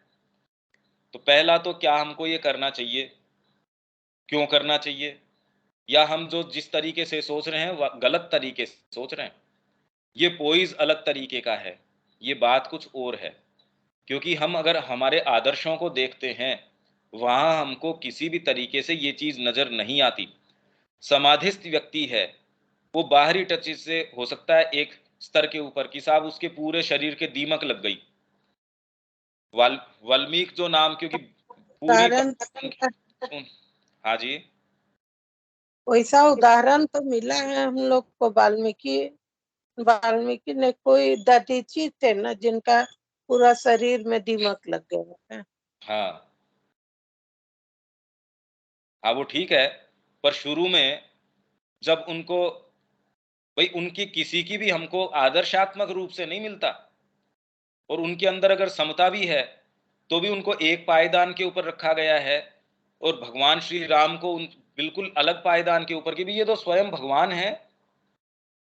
तो पहला तो क्या हमको ये करना चाहिए, क्यों करना चाहिए, या हम जो जिस तरीके से सोच रहे हैं वह गलत तरीके से सोच रहे हैं, ये पोइज अलग तरीके का है, ये बात कुछ और है। क्योंकि हम अगर हमारे आदर्शों को देखते हैं, वहां हमको किसी भी तरीके से ये चीज नजर नहीं आती। समाधिस्थ व्यक्ति है, वो बाहरी टच से हो सकता है एक स्तर के ऊपर कि साहब उसके पूरे शरीर के दीमक लग गई। वाल्मीकि जो नाम, क्योंकि पूरी उदाहरण हाँ जी। वैसा उदाहरण तो मिला है हम लोग को। वाल्मीकि वाल्मीकि ने कोई दधीची थे ना, जिनका पूरा शरीर में दीमक लग गया है। हाँ हाँ, वो ठीक है, पर शुरू में जब उनको, भाई उनकी किसी की भी हमको आदर्शात्मक रूप से नहीं मिलता, और उनके अंदर अगर समता भी है तो भी उनको एक पायदान के ऊपर रखा गया है, और भगवान श्री राम को उन बिल्कुल अलग पायदान के ऊपर, की भी ये तो स्वयं भगवान है,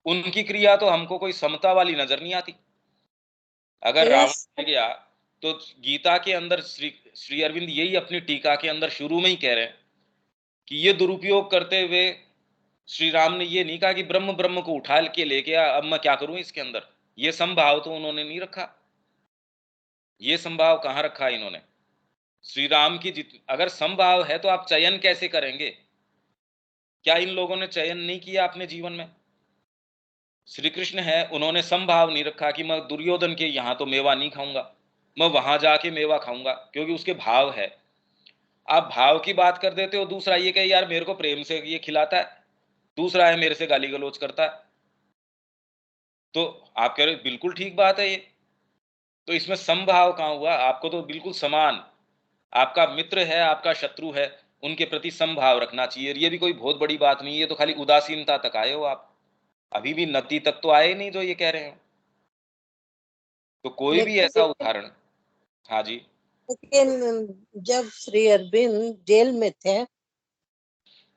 उनकी क्रिया तो हमको कोई समता वाली नजर नहीं आती। अगर रावण यस। रह गया, तो गीता के अंदर श्री श्री अरविंद यही अपनी टीका के अंदर शुरू में ही कह रहे हैं कि ये दुरुपयोग करते हुए श्री राम ने ये नहीं कहा कि ब्रह्म ब्रह्म को उठा के लेके आ, अब मैं क्या करूं इसके अंदर, ये संभाव तो उन्होंने नहीं रखा। ये संभाव कहाँ रखा इन्होंने? श्री राम की अगर संभाव है तो आप चयन कैसे करेंगे? क्या इन लोगों ने चयन नहीं किया अपने जीवन में? श्री कृष्ण है, उन्होंने संभाव नहीं रखा कि मैं दुर्योधन के यहां तो मेवा नहीं खाऊंगा, मैं वहां जाके मेवा खाऊंगा, क्योंकि उसके भाव है। आप भाव की बात कर देते हो, दूसरा ये कहे यार मेरे को प्रेम से ये खिलाता है, दूसरा है मेरे से गाली गलौज करता है। तो आप कह रहे हो बिल्कुल ठीक बात है ये, तो इसमें समभाव कहाँ हुआ? आपको तो बिल्कुल समान, आपका मित्र है आपका शत्रु है, उनके प्रति समभाव रखना चाहिए। ये भी कोई बहुत बड़ी बात नहीं है, ये तो खाली उदासीनता तक आए हो आप, अभी भी नती तक तो आए नहीं जो ये कह रहे हो। तो कोई भी ऐसा लेकिन उदाहरण। हाँ जी। लेकिन जब श्री अरविंद जेल में थे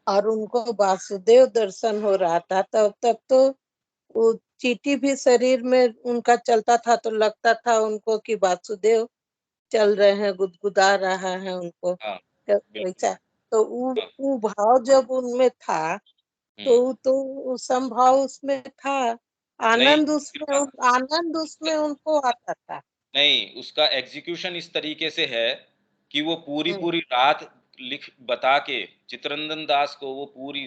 और उनको वासुदेव दर्शन हो रहा था, तब तब तो वो चींटी भी शरीर में उनका चलता था, तो लगता था उनको कि वासुदेव चल रहे हैं, गुदगुदा रहा है उनको। हाँ तो बिल्कुल। वैसा तो हाँ। वो भाव जब उनमें था, तो संभाव उसमें था। नहीं, आनंद उसमें उनको आता था। नहीं, उसका एग्जीक्यूशन इस तरीके से है कि वो पूरी हम्म। पूरी रात लिख बता के, चित्रंजन दास को वो पूरी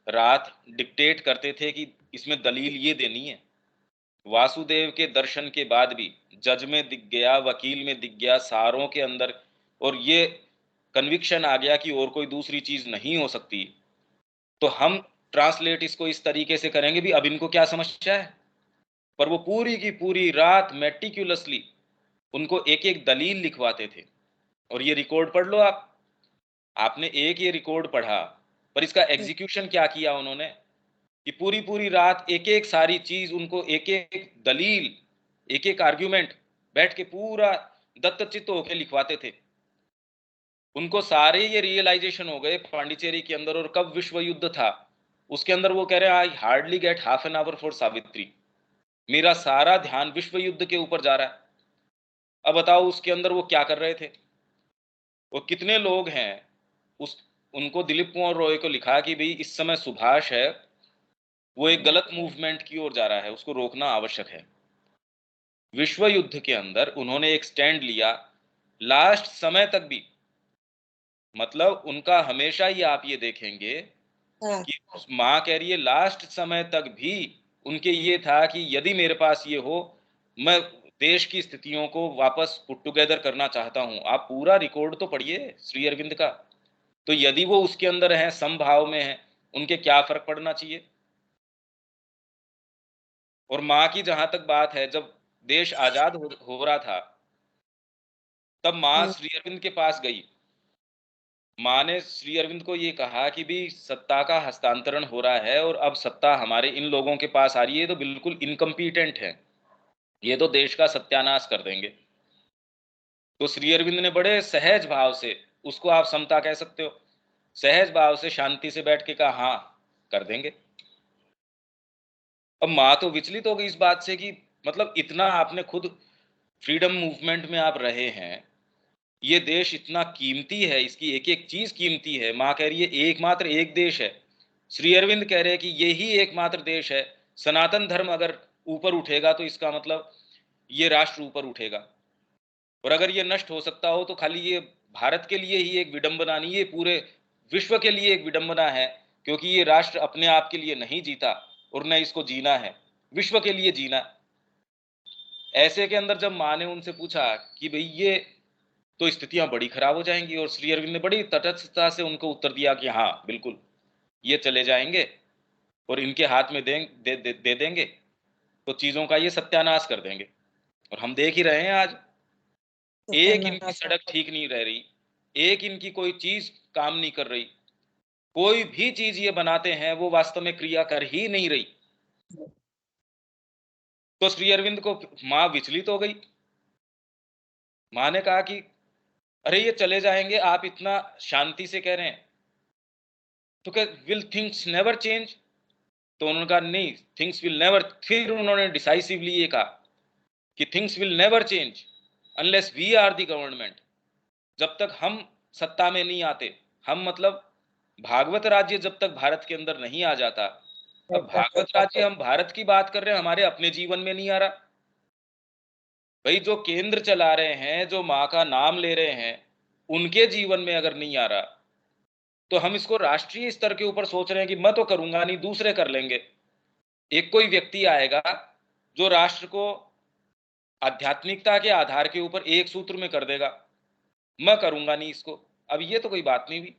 रात डिक्टेट करते थे कि इसमें दलील ये देनी है। वासुदेव के दर्शन के बाद भी जज में दिख गया, वकील में दिख गया, सारों के अंदर, और ये कन्विक्शन आ गया कि और कोई दूसरी चीज नहीं हो सकती। तो हम ट्रांसलेट इसको इस तरीके से करेंगे भी अब इनको क्या समस्या है, पर वो पूरी की पूरी रात मेटिक्युलसली उनको एक एक दलील लिखवाते थे। और ये रिकॉर्ड पढ़ लो आप, आपने एक ये रिकॉर्ड पढ़ा, पर इसका एग्जीक्यूशन क्या किया उन्होंने, कि पूरी पूरी रात एक एक सारी चीज उनको, एक एक दलील, एक एक आर्ग्यूमेंट बैठ के पूरा दत्तचित्त होके लिखवाते थे। उनको सारे ये रियलाइजेशन हो गए पांडिचेरी के अंदर, और कब विश्व युद्ध था उसके अंदर वो कह रहे हैं I hardly gate half an hour for Savitri, मेरा सारा ध्यान विश्व युद्ध के ऊपर जा रहा है। अब बताओ उसके अंदर वो क्या कर रहे थे, वो कितने लोग हैं। उस उनको दिलीप कुमार रॉय को लिखा कि भाई इस समय सुभाष है, वो एक गलत मूवमेंट की ओर जा रहा है, उसको रोकना आवश्यक है। विश्व युद्ध के अंदर उन्होंने एक स्टैंड लिया, लास्ट समय तक भी, मतलब उनका हमेशा ही आप ये देखेंगे हाँ। कि माँ कह रही है लास्ट समय तक भी उनके ये था कि यदि मेरे पास ये हो, मैं देश की स्थितियों को वापस पुट टुगेदर करना चाहता हूं। आप पूरा रिकॉर्ड तो पढ़िए श्री अरविंद का, तो यदि वो उसके अंदर है, समभाव में है, उनके क्या फर्क पड़ना चाहिए। और माँ की जहां तक बात है, जब देश आजाद हो रहा था, तब माँ हम्म। श्री अरविंद के पास गई। माँ ने श्री अरविंद को ये कहा कि भी सत्ता का हस्तांतरण हो रहा है और अब सत्ता हमारे इन लोगों के पास आ रही है, तो बिल्कुल इनकम्पिटेंट है, ये तो देश का सत्यानाश कर देंगे। तो श्री अरविंद ने बड़े सहज भाव से, उसको आप समता कह सकते हो, सहज भाव से शांति से बैठ के कहा हाँ कर देंगे। अब माँ तो विचलित हो गई इस बात से कि मतलब इतना आपने खुद फ्रीडम मूवमेंट में आप रहे हैं, ये देश इतना कीमती है, इसकी एक-एक चीज़ कीमती है। माँ कह रही है एकमात्र एक देश है। श्री अरविंद कह रहे हैं कि यही एकमात्र देश है। सनातन धर्म अगर ऊपर उठेगा तो इसका मतलब ये राष्ट्र ऊपर उठेगा। और अगर ये नष्ट हो सकता हो तो खाली ये भारत के लिए ही एक विडंबना नहीं, ये पूरे विश्व के लिए एक विडंबना है, क्योंकि ये राष्ट्र अपने आप के लिए नहीं जीता और न इसको जीना है, विश्व के लिए जीना। ऐसे के अंदर जब माँ ने उनसे पूछा कि भई ये तो स्थितियां बड़ी खराब हो जाएंगी, और श्री अरविंद ने बड़ी तटस्थता से उनको उत्तर दिया कि हाँ बिल्कुल ये चले जाएंगे और इनके हाथ में दे देंगे तो चीजों का ये सत्यानाश कर देंगे। और हम देख ही रहे हैं आज, एक इनकी सत्यानाश सड़क ठीक नहीं रह रही, एक इनकी कोई चीज काम नहीं कर रही, कोई भी चीज ये बनाते हैं वो वास्तव में क्रिया कर ही नहीं रही। तो श्री अरविंद को माँ विचलित हो गई। माँ ने कहा कि अरे ये चले जाएंगे, आप इतना शांति से कह रहे हैं, तो क्या विल थिंग्स नेवर चेंज? तो उन्होंने कहा नहीं, थिंग्स विल नेवर, फिर उन्होंने डिसाइसिवली ये कहा कि things will never change unless we are the government. जब तक हम सत्ता में नहीं आते, हम मतलब भागवत राज्य जब तक भारत के अंदर नहीं आ जाता। अब भागवत राज्य हम भारत की बात कर रहे हैं, हमारे अपने जीवन में नहीं आ रहा। भाई जो केंद्र चला रहे हैं, जो माँ का नाम ले रहे हैं, उनके जीवन में अगर नहीं आ रहा, तो हम इसको राष्ट्रीय स्तर के ऊपर सोच रहे हैं कि मैं तो करूंगा नहीं, दूसरे कर लेंगे। एक कोई व्यक्ति आएगा जो राष्ट्र को आध्यात्मिकता के आधार के ऊपर एक सूत्र में कर देगा, मैं करूंगा नहीं इसको। अब ये तो कोई बात नहीं हुई।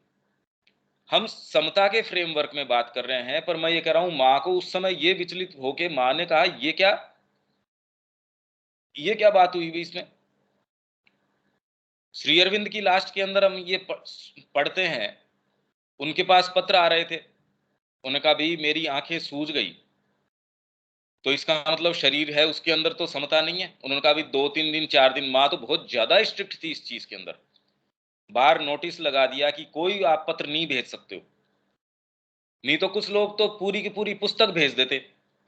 हम समता के फ्रेमवर्क में बात कर रहे हैं, पर मैं ये कह रहा हूं माँ को उस समय ये विचलित होके माँ ने कहा ये क्या बात हुई भी इसमें। श्री अरविंद की लास्ट के अंदर हम ये पढ़ते हैं, उनके पास पत्र आ रहे थे, उन्होंने कहा भाई मेरी आंखें सूज गई, तो इसका मतलब शरीर है उसके अंदर तो समता नहीं है। उन्होंने कहा भाई 2-3 दिन 4 दिन, माँ तो बहुत ज्यादा स्ट्रिक्ट थी इस चीज के अंदर, बाहर नोटिस लगा दिया कि कोई आप पत्र नहीं भेज सकते हो। नहीं तो कुछ लोग तो पूरी की पूरी पुस्तक भेज देते,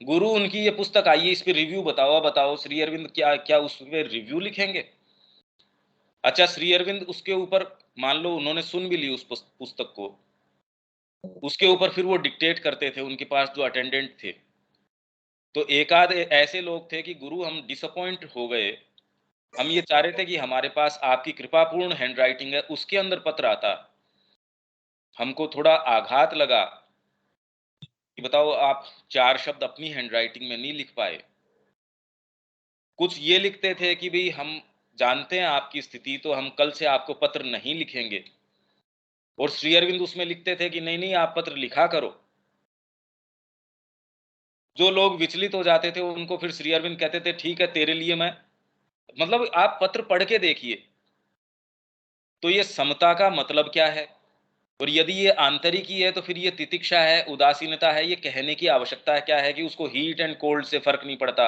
गुरु उनकी ये पुस्तक आई है, इस पे रिव्यू बताओ। बताओ श्री अरविंद क्या क्या उस पे रिव्यू लिखेंगे? अच्छा श्री अरविंद उसके ऊपर, मान लो उन्होंने सुन भी ली उस पुस्तक को, उसके ऊपर फिर वो डिक्टेट करते थे, उनके पास जो अटेंडेंट थे। तो एक आध ऐसे लोग थे कि गुरु हम डिसअपॉइंट हो गए, हम ये चाह रहे थे कि हमारे पास आपकी कृपापूर्ण हैंडराइटिंग है, उसके अंदर पत्र आता। हमको थोड़ा आघात लगा कि बताओ आप 4 शब्द अपनी हैंडराइटिंग में नहीं लिख पाए। कुछ ये लिखते थे कि भाई हम जानते हैं आपकी स्थिति, तो हम कल से आपको पत्र नहीं लिखेंगे। और श्री अरविंद उसमें लिखते थे कि नहीं नहीं आप पत्र लिखा करो। जो लोग विचलित हो जाते थे उनको फिर श्री अरविंद कहते थे ठीक है तेरे लिए मैं, मतलब आप पत्र पढ़ के देखिए तो ये समता का मतलब क्या है। और यदि ये आंतरिक ही है तो फिर ये तितिक्षा है, उदासीनता है। ये कहने की आवश्यकता है क्या है कि उसको हीट एंड कोल्ड से फर्क नहीं पड़ता,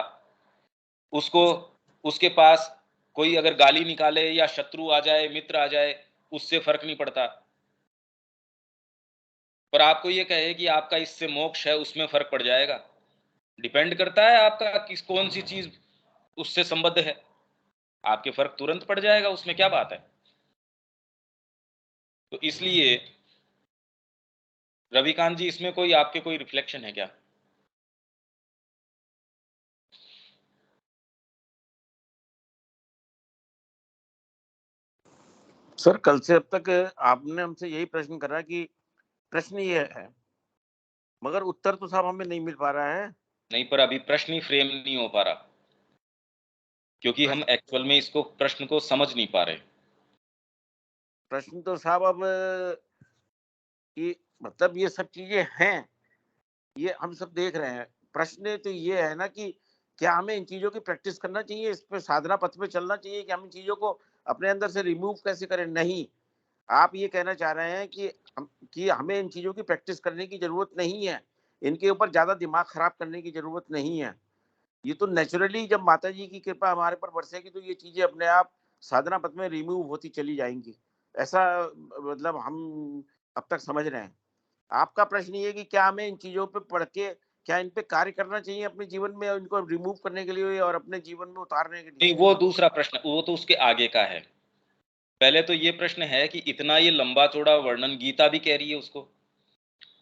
उसको उसके पास कोई अगर गाली निकाले या शत्रु आ जाए मित्र आ जाए उससे फर्क नहीं पड़ता। पर आपको ये कहे कि आपका इससे मोक्ष है, उसमें फर्क पड़ जाएगा। डिपेंड करता है आपका किस कौन सी चीज उससे संबद्ध है, आपके फर्क तुरंत पड़ जाएगा, उसमें क्या बात है। तो इसलिए रविकांत जी इसमें कोई आपके कोई रिफ्लेक्शन है क्या? सर कल से अब तक आपने हमसे यही प्रश्न करा कि प्रश्न ये है, मगर उत्तर तो साहब हमें नहीं मिल पा रहा है। नहीं, पर अभी प्रश्न ही फ्रेम नहीं हो पा रहा, क्योंकि हम एक्चुअल में इसको प्रश्न को समझ नहीं पा रहे। प्रश्न तो साहब अब कि मतलब ये सब चीजें हैं, ये हम सब देख रहे हैं। प्रश्न तो ये है ना कि क्या हमें इन चीजों की प्रैक्टिस करना चाहिए, इस पे साधना पथ पे चलना चाहिए, कि हम इन चीजों को अपने अंदर से रिमूव कैसे करें? नहीं, आप ये कहना चाह रहे हैं कि हमें इन चीजों की प्रैक्टिस करने की जरूरत नहीं है, इनके ऊपर ज्यादा दिमाग खराब करने की जरूरत नहीं है। ये तो नेचुरली जब माता जी की कृपा हमारे पर बरसेगी तो ये चीजें अपने आप साधना पथ में रिमूव होती चली जाएंगी, ऐसा मतलब हम अब तक समझ रहे हैं। आपका प्रश्न ये है कि क्या हमें इन चीजों पे पढ़ के क्या इन पे कार्य करना चाहिए अपने जीवन में, इनको रिमूव करने के लिए और अपने जीवन में उतारने के लिए? नहीं, वो दूसरा प्रश्न, वो तो उसके आगे का है। पहले तो ये प्रश्न है कि इतना ये लंबा चौड़ा वर्णन गीता भी कह रही है उसको,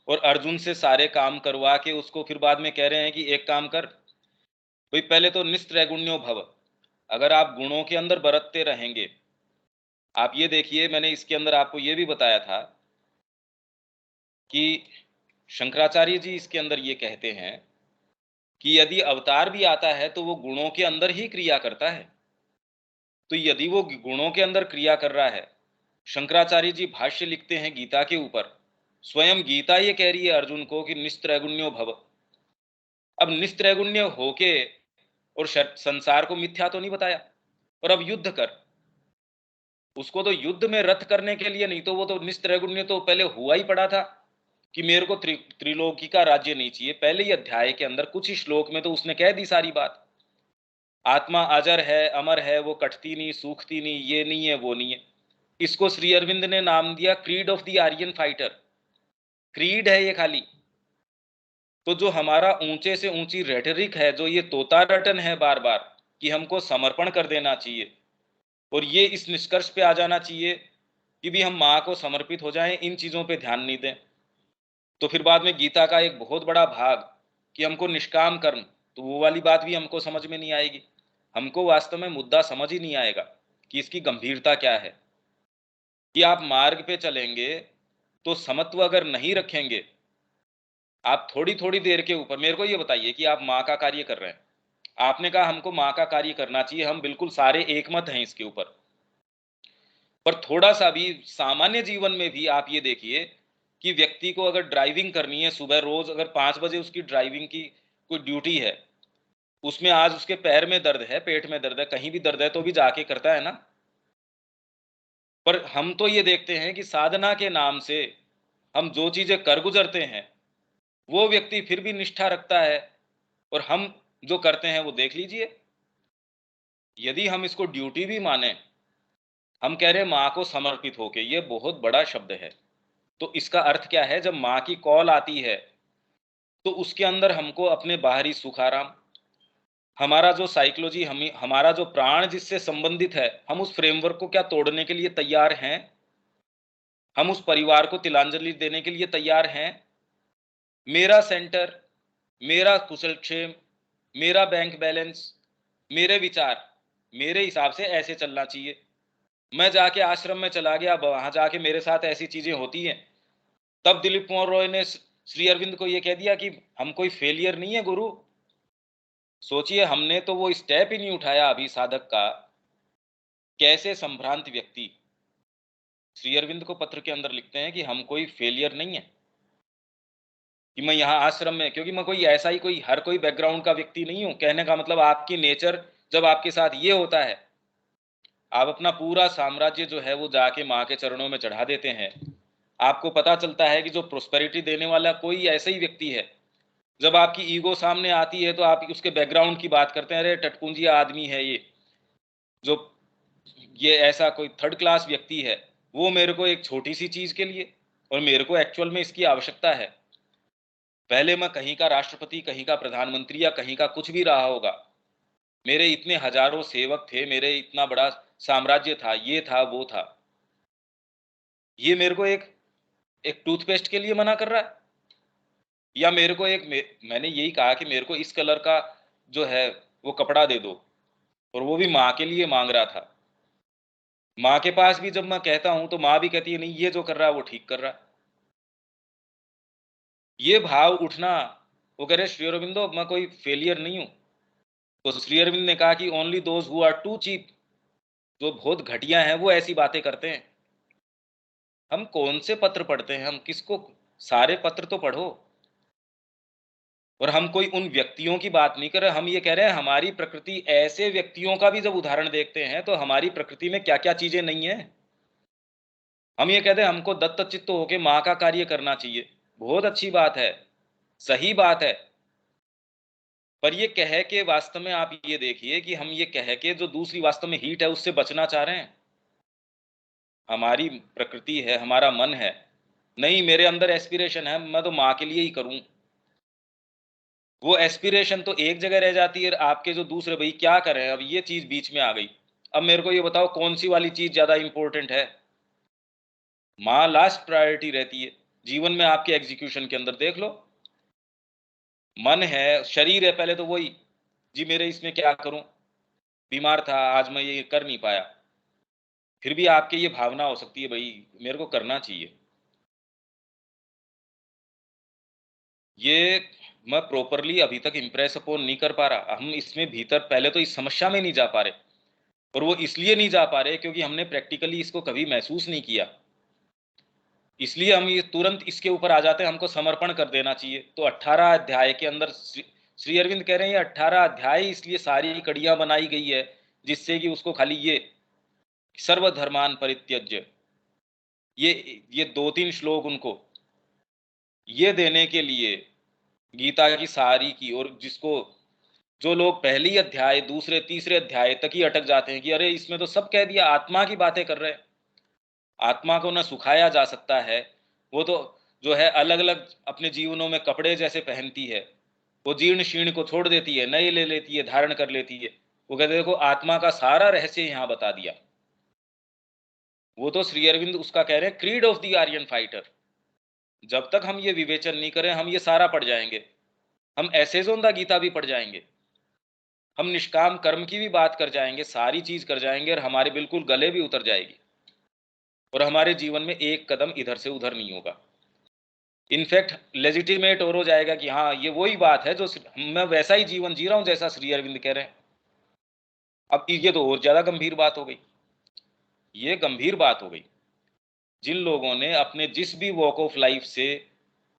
और अर्जुन से सारे काम करवा के उसको फिर बाद में कह रहे हैं कि एक काम कर भाई, पहले तो निस्त्रैगुण्यो भव, अगर आप गुणों के अंदर बरतते रहेंगे। आप ये देखिए, मैंने इसके अंदर आपको ये भी बताया था कि शंकराचार्य जी इसके अंदर ये कहते हैं कि यदि अवतार भी आता है तो वो गुणों के अंदर ही क्रिया करता है। तो यदि वो गुणों के अंदर क्रिया कर रहा है, शंकराचार्य जी भाष्य लिखते हैं गीता के ऊपर, स्वयं गीता ये कह रही है अर्जुन को कि निस्त्रैगुण्यो भव। अब निस्त्रैगुण्य होके और संसार को मिथ्या तो नहीं बताया, और अब युद्ध कर, उसको तो युद्ध में रथ करने के लिए नहीं, तो वो तो निस्त्रैगुण्य तो पहले हुआ ही पड़ा था कि मेरे को त्रिलोकी का राज्य नहीं चाहिए। पहले ही अध्याय के अंदर कुछ ही श्लोक में तो उसने कह दी सारी बात। आत्मा अजर है, अमर है, वो कटती नहीं, सूखती नहीं, ये नहीं है, वो नहीं है। इसको श्री अरविंद ने नाम दिया creed of the Aryan fighter. Creed है ये खाली। तो जो हमारा ऊंचे से ऊंची रेटरिक है, जो ये तोता रटन है बार बार कि हमको समर्पण कर देना चाहिए और ये इस निष्कर्ष पे आ जाना चाहिए कि भी हम माँ को समर्पित हो जाएं, इन चीजों पे ध्यान नहीं दें। तो फिर बाद में गीता का एक बहुत बड़ा भाग कि हमको निष्काम कर्म, तो वो वाली बात भी हमको समझ में नहीं आएगी। हमको वास्तव में मुद्दा समझ ही नहीं आएगा कि इसकी गंभीरता क्या है। कि आप मार्ग पे चलेंगे तो समत्व अगर नहीं रखेंगे, आप थोड़ी थोड़ी देर के ऊपर, मेरे को ये बताइए कि आप माँ का कार्य कर रहे हैं, आपने कहा हमको माँ का कार्य करना चाहिए, हम बिल्कुल सारे एकमत हैं इसके ऊपर। पर थोड़ा सा भी सामान्य जीवन में भी आप ये देखिए कि व्यक्ति को अगर ड्राइविंग करनी है सुबह, रोज अगर 5 बजे उसकी ड्राइविंग की कोई ड्यूटी है, उसमें आज उसके पैर में दर्द है, पेट में दर्द है, कहीं भी दर्द है, तो भी जाके करता है ना। पर हम तो ये देखते हैं कि साधना के नाम से हम जो चीजें कर गुजरते हैं, वो व्यक्ति फिर भी निष्ठा रखता है, और हम जो करते हैं वो देख लीजिए। यदि हम इसको ड्यूटी भी माने, हम कह रहे हैं माँ को समर्पित होके, ये बहुत बड़ा शब्द है। तो इसका अर्थ क्या है, जब माँ की कॉल आती है तो उसके अंदर हमको अपने बाहरी सुख आराम, हमारा जो साइकोलॉजी, हमारा जो प्राण जिससे संबंधित है, हम उस फ्रेमवर्क को क्या तोड़ने के लिए तैयार हैं? हम उस परिवार को तिलांजलि देने के लिए तैयार हैं? मेरा सेंटर, मेरा कुशलक्षेम, मेरा बैंक बैलेंस, मेरे विचार, मेरे हिसाब से ऐसे चलना चाहिए। मैं जाके आश्रम में चला गया, वहां जाके मेरे साथ ऐसी चीजें होती हैं, तब दिलीप कुमार रॉय ने श्री अरविंद को यह कह दिया कि हम कोई फेलियर नहीं है गुरु। सोचिए, हमने तो वो स्टेप ही नहीं उठाया अभी साधक का। कैसे संभ्रांत व्यक्ति श्री अरविंद को पत्र के अंदर लिखते हैं कि हम कोई फेलियर नहीं है, कि मैं यहाँ आश्रम में, क्योंकि मैं कोई ऐसा ही कोई हर कोई बैकग्राउंड का व्यक्ति नहीं हूं। कहने का मतलब आपकी नेचर जब आपके साथ ये होता है, आप अपना पूरा साम्राज्य जो है वो जाके माँ के चरणों में चढ़ा देते हैं। आपको पता चलता है कि जो प्रोस्पेरिटी देने वाला कोई ऐसा ही व्यक्ति है। जब आपकी ईगो सामने आती है तो आप उसके बैकग्राउंड की बात करते हैं, अरे टटपुंजिया आदमी है ये, जो ये ऐसा कोई थर्ड क्लास व्यक्ति है, वो मेरे को एक छोटी सी चीज के लिए, और मेरे को एक्चुअल में इसकी आवश्यकता है। पहले मैं कहीं का राष्ट्रपति, कहीं का प्रधानमंत्री, या कहीं का कुछ भी रहा होगा, मेरे इतने हजारों सेवक थे, मेरे इतना बड़ा साम्राज्य था, ये था वो था, ये मेरे को एक एक टूथपेस्ट के लिए मना कर रहा है? या मेरे को मैंने यही कहा कि मेरे को इस कलर का जो है वो कपड़ा दे दो, और वो भी माँ के लिए मांग रहा था। माँ के पास भी जब मैं कहता हूं तो माँ भी कहती है नहीं, ये जो कर रहा है वो ठीक कर रहा है। ये भाव उठना, वो कह रहे श्री अरविंदो मैं कोई फेलियर नहीं हूं। तो श्री अरविंद ने कहा कि only those who are too cheap, जो बहुत घटिया हैं वो ऐसी बातें करते हैं। हम कौन से पत्र पढ़ते हैं, हम किसको, सारे पत्र तो पढ़ो। और हम कोई उन व्यक्तियों की बात नहीं कर रहे, हम ये कह रहे हैं हमारी प्रकृति, ऐसे व्यक्तियों का भी जब उदाहरण देखते हैं तो हमारी प्रकृति में क्या क्या चीजें नहीं है। हम ये कहते हैं हमको दत्त चित्त होके माँ का कार्य करना चाहिए, बहुत अच्छी बात है, सही बात है। पर ये कह के वास्तव में आप ये देखिए कि हम ये कह के जो दूसरी वास्तव में हीट है उससे बचना चाह रहे हैं। हमारी प्रकृति है, हमारा मन है, नहीं मेरे अंदर एस्पिरेशन है, मैं तो माँ के लिए ही करूं। वो एस्पिरेशन तो एक जगह रह जाती है, आपके जो दूसरे भाई क्या कर रहे हैं, अब ये चीज बीच में आ गई। अब मेरे को ये बताओ कौन सी वाली चीज ज्यादा इंपॉर्टेंट है? माँ लास्ट प्रायोरिटी रहती है जीवन में, आपके एग्जीक्यूशन के अंदर देख लो। मन है, शरीर है, पहले तो वही जी मेरे इसमें क्या करूं, बीमार था आज मैं ये कर नहीं पाया, फिर भी आपके ये भावना हो सकती है भाई मेरे को करना चाहिए। ये मैं प्रॉपरली अभी तक इम्प्रेस अपॉन नहीं कर पा रहा। हम इसमें भीतर पहले तो इस समस्या में नहीं जा पा रहे, और वो इसलिए नहीं जा पा रहे क्योंकि हमने प्रैक्टिकली इसको कभी महसूस नहीं किया। इसलिए हम ये तुरंत इसके ऊपर आ जाते हैं, हमको समर्पण कर देना चाहिए। तो 18 अध्याय के अंदर श्री अरविंद कह रहे हैं ये 18 अध्याय इसलिए सारी कड़ियां बनाई गई है जिससे कि उसको खाली ये सर्वधर्मान परित्यज्य, ये 2-3 श्लोक उनको ये देने के लिए गीता की सारी की। और जिसको जो लोग पहली अध्याय दूसरे तीसरे अध्याय तक ही अटक जाते हैं कि अरे इसमें तो सब कह दिया, आत्मा की बातें कर रहे हैं, आत्मा को न सुखाया जा सकता है, वो तो जो है अलग अलग अपने जीवनों में कपड़े जैसे पहनती है, वो जीर्ण शीर्ण को छोड़ देती है, नए ले लेती है, धारण कर लेती है। वो कहते देखो आत्मा का सारा रहस्य यहाँ बता दिया। वो तो श्री अरविंद उसका कह रहे हैं creed of the Aryan fighter. जब तक हम ये विवेचन नहीं करें हम ये सारा पढ़ जाएंगे, हम ऐसे जोंदा गीता भी पढ़ जाएंगे, हम निष्काम कर्म की भी बात कर जाएंगे, सारी चीज कर जाएंगे और हमारे बिल्कुल गले भी उतर जाएगी, और हमारे जीवन में एक कदम इधर से उधर नहीं होगा। इनफैक्ट लेजिटिमेट और हो जाएगा कि हाँ ये वही बात है जो मैं वैसा ही जीवन जी रहा हूं जैसा श्री अरविंद कह रहे हैं। अब ये तो और ज्यादा गंभीर बात हो गई, ये गंभीर बात हो गई। जिन लोगों ने अपने जिस भी वॉक ऑफ लाइफ से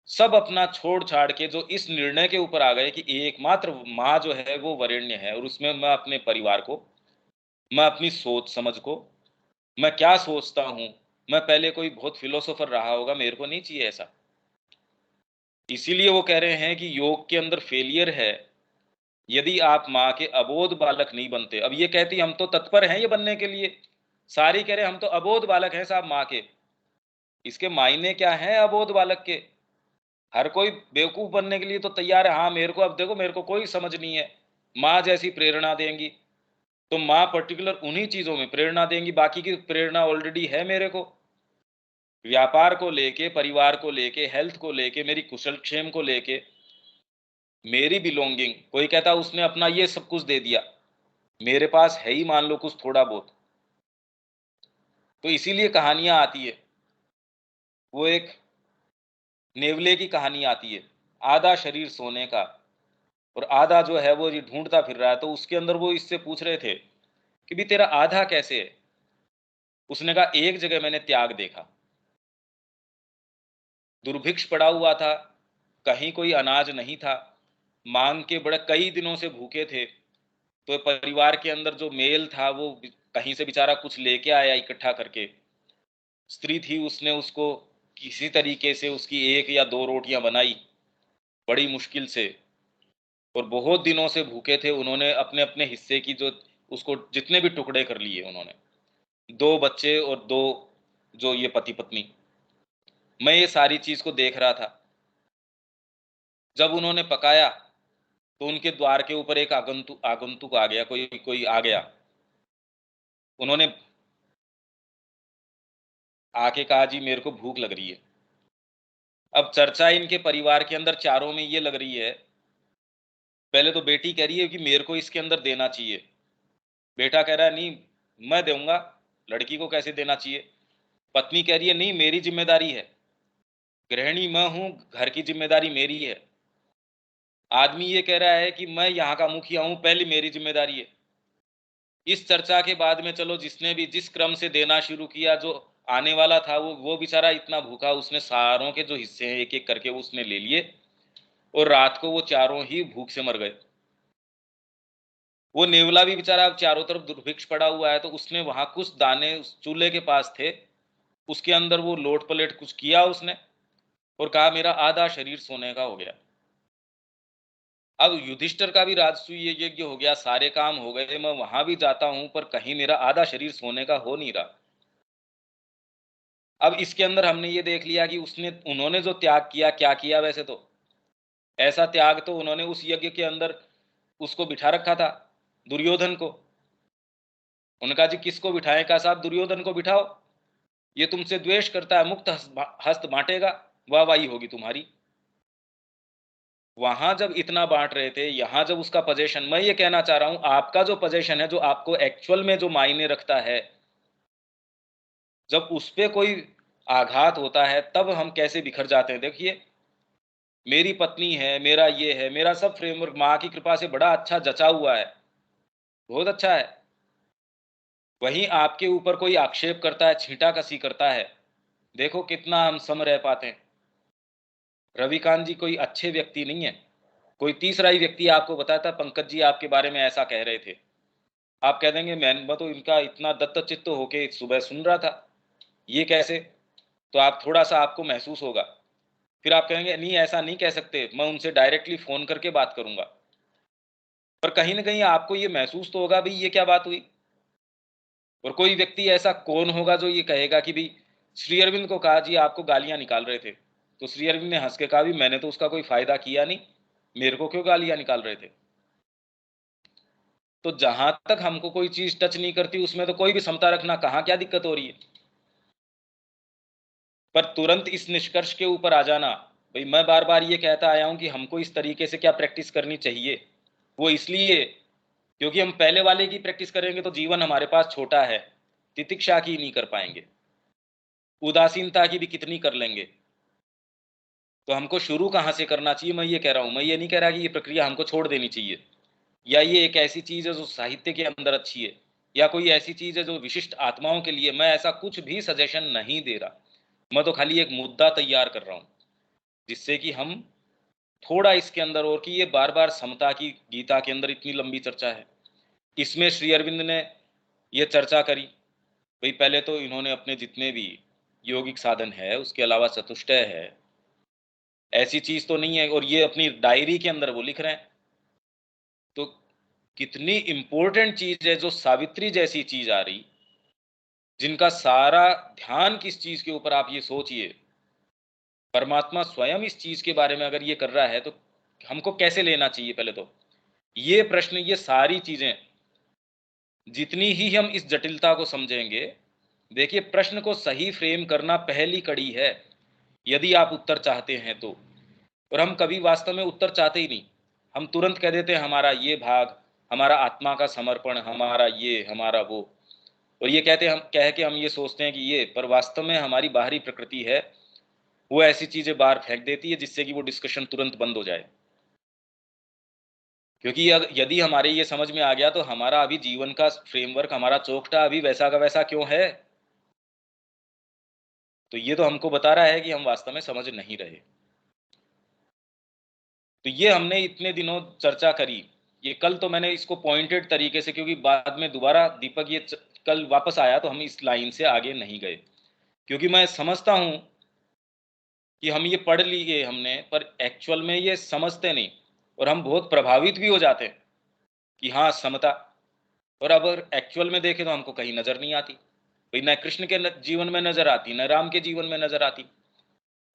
सब अपना छोड़ छाड़ के जो इस निर्णय के ऊपर आ गए कि एकमात्र माँ जो है वो वरेण्य है, और उसमें मैं अपने परिवार को, मैं अपनी सोच समझ को, मैं क्या सोचता हूं, मैं पहले कोई बहुत फिलोसोफर रहा होगा, मेरे को नहीं चाहिए ऐसा। इसीलिए वो कह रहे हैं कि योग के अंदर फेलियर है यदि आप माँ के अबोध बालक नहीं बनते। अब ये कहती हम तो तत्पर हैं ये बनने के लिए, सारी कह रहे हम तो अबोध बालक हैं साहब माँ के। इसके मायने क्या है अबोध बालक के? हर कोई बेवकूफ बनने के लिए तो तैयार है। हाँ मेरे को अब देखो मेरे को कोई समझ नहीं है, माँ जैसी प्रेरणा देंगी तो माँ पर्टिकुलर उन्हीं चीजों में प्रेरणा देंगी, बाकी की प्रेरणा ऑलरेडी है मेरे को, व्यापार को लेके, परिवार को लेके, हेल्थ को लेके, मेरी कुशल क्षेम को लेके, मेरी बिलोंगिंग। कोई कहता उसने अपना ये सब कुछ दे दिया, मेरे पास है ही मान लो कुछ थोड़ा बहुत। तो इसीलिए कहानियां आती है, वो एक नेवले की कहानी आती है, आधा शरीर सोने का और आधा जो है वो ये ढूंढता फिर रहा है। तो उसके अंदर वो इससे पूछ रहे थे कि भी तेरा आधा कैसे है? उसने कहा एक जगह मैंने त्याग देखा, दुर्भिक्ष पड़ा हुआ था, कहीं कोई अनाज नहीं था, मांग के बड़े कई दिनों से भूखे थे। तो परिवार के अंदर जो मेल था वो कहीं से बेचारा कुछ लेके आया इकट्ठा करके, स्त्री थी उसने उसको किसी तरीके से उसकी 1 या 2 रोटियां बनाई बड़ी मुश्किल से, और बहुत दिनों से भूखे थे। उन्होंने अपने अपने हिस्से की जो उसको जितने भी टुकड़े कर लिए उन्होंने, 2 बच्चे और 2 जो ये पति पत्नी। मैं ये सारी चीज को देख रहा था। जब उन्होंने पकाया तो उनके द्वार के ऊपर एक आगंतुक आगंतुक आ गया, कोई कोई आ गया। उन्होंने आके कहा जी मेरे को भूख लग रही है। अब चर्चा इनके परिवार के अंदर चारों में ये लग रही है, पहले तो बेटी कह रही है कि मेरे को इसके अंदर देना चाहिए, बेटा कह रहा है नहीं मैं दूंगा, लड़की को कैसे देना चाहिए। पत्नी कह रही है नहीं मेरी जिम्मेदारी है, गृहिणी मैं हूं, घर की जिम्मेदारी मेरी है। आदमी ये कह रहा है कि मैं यहाँ का मुखिया हूं, पहले मेरी जिम्मेदारी है। इस चर्चा के बाद में चलो जिसने भी जिस क्रम से देना शुरू किया, जो आने वाला था वो बेचारा इतना भूखा, उसने सारों के जो हिस्से हैं एक एक करके उसने ले लिए, और रात को वो चारों ही भूख से मर गए। वो नेवला भी बेचारा चारों तरफ दुर्भिक्ष पड़ा हुआ है, तो उसने वहां कुछ दाने उस चूल्हे के पास थे, उसके अंदर वो लोट पलेट कुछ किया उसने और कहा मेरा आधा शरीर सोने का हो गया। अब युधिष्ठिर का भी राजसूय यज्ञ हो गया, सारे काम हो गए, मैं वहां भी जाता हूं पर कहीं मेरा आधा शरीर सोने का हो नहीं रहा। अब इसके अंदर हमने ये देख लिया कि उन्होंने जो त्याग किया क्या किया। वैसे तो ऐसा त्याग तो उन्होंने उस यज्ञ के अंदर उसको बिठा रखा था, दुर्योधन को। उन्होंने कहा जी किसको बिठाएं? कहा साहब दुर्योधन को बिठाओ, ये तुमसे द्वेष करता है, मुक्त हस्त बांटेगा, वाहवाही होगी तुम्हारी। वहां जब इतना बांट रहे थे, यहां जब उसका पोजीशन, मैं ये कहना चाह रहा हूं आपका जो पोजीशन है, जो आपको एक्चुअल में जो मायने रखता है, जब उस पे कोई आघात होता है तब हम कैसे बिखर जाते हैं। देखिए मेरी पत्नी है, मेरा ये है, मेरा सब फ्रेमवर्क माँ की कृपा से बड़ा अच्छा जचा हुआ है, बहुत अच्छा है। वहीं आपके ऊपर कोई आक्षेप करता है, छींटा कसी करता है, देखो कितना हम सम रह पाते हैं। रविकांत जी कोई अच्छे व्यक्ति नहीं है, कोई तीसरा ही व्यक्ति आपको बताता पंकज जी आपके बारे में ऐसा कह रहे थे, आप कह देंगे मैं तो इनका इतना दत्तचित्त होके सुबह सुन रहा था, ये कैसे? तो आप थोड़ा सा आपको महसूस होगा, फिर आप कहेंगे नहीं ऐसा नहीं कह सकते, मैं उनसे डायरेक्टली फोन करके बात करूंगा। पर कहीं ना कहीं आपको ये महसूस तो होगा भाई ये क्या बात हुई। और कोई व्यक्ति ऐसा कौन होगा जो ये कहेगा कि भाई श्री अरविंद को कहा जी आपको गालियां निकाल रहे थे, तो श्री अरविंद ने हंस के कहा भी मैंने तो उसका कोई फायदा किया नहीं, मेरे को क्यों गालियां निकाल रहे थे। तो जहां तक हमको कोई चीज टच नहीं करती उसमें तो कोई भी समता रखना, कहाँ क्या दिक्कत हो रही है। पर तुरंत इस निष्कर्ष के ऊपर आ जाना, भाई मैं बार बार ये कहता आया हूं कि हमको इस तरीके से क्या प्रैक्टिस करनी चाहिए, वो इसलिए क्योंकि हम पहले वाले की प्रैक्टिस करेंगे तो जीवन हमारे पास छोटा है, तितिक्षा की नहीं कर पाएंगे, उदासीनता की भी कितनी कर लेंगे। तो हमको शुरू कहाँ से करना चाहिए, मैं ये कह रहा हूं, मैं ये नहीं कह रहा कि ये प्रक्रिया हमको छोड़ देनी चाहिए, या ये एक ऐसी चीज है जो साहित्य के अंदर अच्छी है, या कोई ऐसी चीज है जो विशिष्ट आत्माओं के लिए, मैं ऐसा कुछ भी सजेशन नहीं दे रहा। मैं तो खाली एक मुद्दा तैयार कर रहा हूं जिससे कि हम थोड़ा इसके अंदर, और कि ये बार बार समता की गीता के अंदर इतनी लंबी चर्चा है, इसमें श्री अरविंद ने ये चर्चा करी, भाई पहले तो इन्होंने अपने जितने भी योगिक साधन है उसके अलावा चतुष्टय है, ऐसी चीज तो नहीं है, और ये अपनी डायरी के अंदर वो लिख रहे हैं। तो कितनी इंपॉर्टेंट चीज है जो सावित्री जैसी चीज आ रही, जिनका सारा ध्यान किस चीज के ऊपर, आप ये सोचिए, परमात्मा स्वयं इस चीज के बारे में अगर ये कर रहा है तो हमको कैसे लेना चाहिए। पहले तो ये प्रश्न, ये सारी चीजें जितनी ही हम इस जटिलता को समझेंगे, देखिए प्रश्न को सही फ्रेम करना पहली कड़ी है यदि आप उत्तर चाहते हैं तो। और हम कभी वास्तव में उत्तर चाहते ही नहीं, हम तुरंत कह देते हैं हमारा ये भाग, हमारा आत्मा का समर्पण, हमारा ये, हमारा वो, और ये कहते हम कह के हम ये सोचते हैं कि ये, पर वास्तव में हमारी बाहरी प्रकृति है वो ऐसी चीजें बाहर फेंक देती है जिससे कि वो डिस्कशन तुरंत बंद हो जाए। क्योंकि यदि हमारे ये समझ में आ गया तो हमारा अभी जीवन का फ्रेमवर्क, हमारा चौखटा अभी वैसा का वैसा क्यों है। तो ये तो हमको बता रहा है कि हम वास्तव में समझ नहीं रहे। तो ये हमने इतने दिनों चर्चा करी, ये कल तो मैंने इसको पॉइंटेड तरीके से, क्योंकि बाद में दोबारा दीपक ये कल वापस आया तो हम इस लाइन से आगे नहीं गए, क्योंकि मैं समझता हूं कि हम ये पढ़ लिए हमने, पर एक्चुअल में ये समझते नहीं, और हम बहुत प्रभावित भी हो जाते हैं कि हाँ समता, और अब एक्चुअल में देखें तो हमको कहीं नजर नहीं आती, भाई न कृष्ण के जीवन में नजर आती, न राम के जीवन में नजर आती।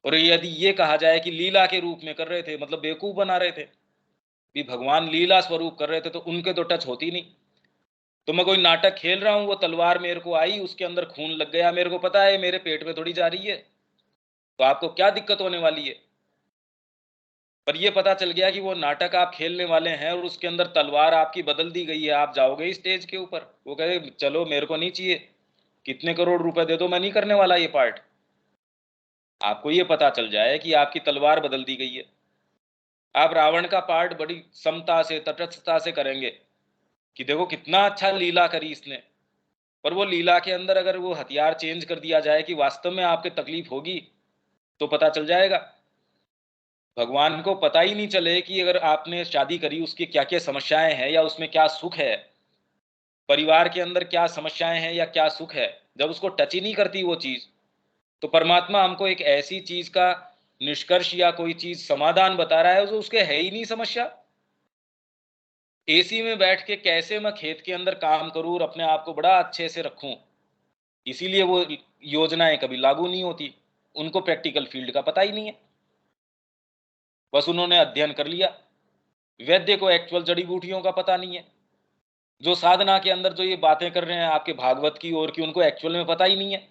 और यदि ये कहा जाए कि लीला के रूप में कर रहे थे, मतलब बेवकूफ बना रहे थे कि भगवान लीला स्वरूप कर रहे थे, तो उनके तो टच होती नहीं। तो मैं कोई नाटक खेल रहा हूं, वो तलवार मेरे को आई, उसके अंदर खून लग गया, मेरे को पता है मेरे पेट में थोड़ी जा रही है, तो आपको क्या दिक्कत होने वाली है। पर ये पता चल गया कि वो नाटक आप खेलने वाले हैं और उसके अंदर तलवार आपकी बदल दी गई है, आप जाओगे स्टेज के ऊपर, वो कहे चलो मेरे को नहीं चाहिए, कितने करोड़ रुपए दे दो, मैं नहीं करने वाला ये पार्ट। आपको ये पता चल जाए कि आपकी तलवार बदल दी गई है, आप रावण का पार्ट बड़ी समता से, तटस्थता से करेंगे कि देखो कितना अच्छा लीला करी इसने। पर वो लीला के अंदर अगर वो हथियार चेंज कर दिया जाए कि वास्तव में आपके तकलीफ होगी, तो पता चल जाएगा। भगवान को पता ही नहीं चले कि अगर आपने शादी करी उसकी क्या क्या समस्याएं हैं या उसमें क्या सुख है, परिवार के अंदर क्या समस्याएं हैं या क्या सुख है, जब उसको टच ही नहीं करती वो चीज, तो परमात्मा हमको एक ऐसी चीज का निष्कर्ष या कोई चीज समाधान बता रहा है जो उसके है ही नहीं समस्या। एसी में बैठ के कैसे मैं खेत के अंदर काम करूं और अपने आप को बड़ा अच्छे से रखूं, इसीलिए वो योजनाएं कभी लागू नहीं होती, उनको प्रैक्टिकल फील्ड का पता ही नहीं है। बस उन्होंने अध्ययन कर लिया। वैद्य को एक्चुअल जड़ी बूटियों का पता नहीं है। जो साधना के अंदर जो ये बातें कर रहे हैं आपके भागवत की और की, उनको एक्चुअल में पता ही नहीं है।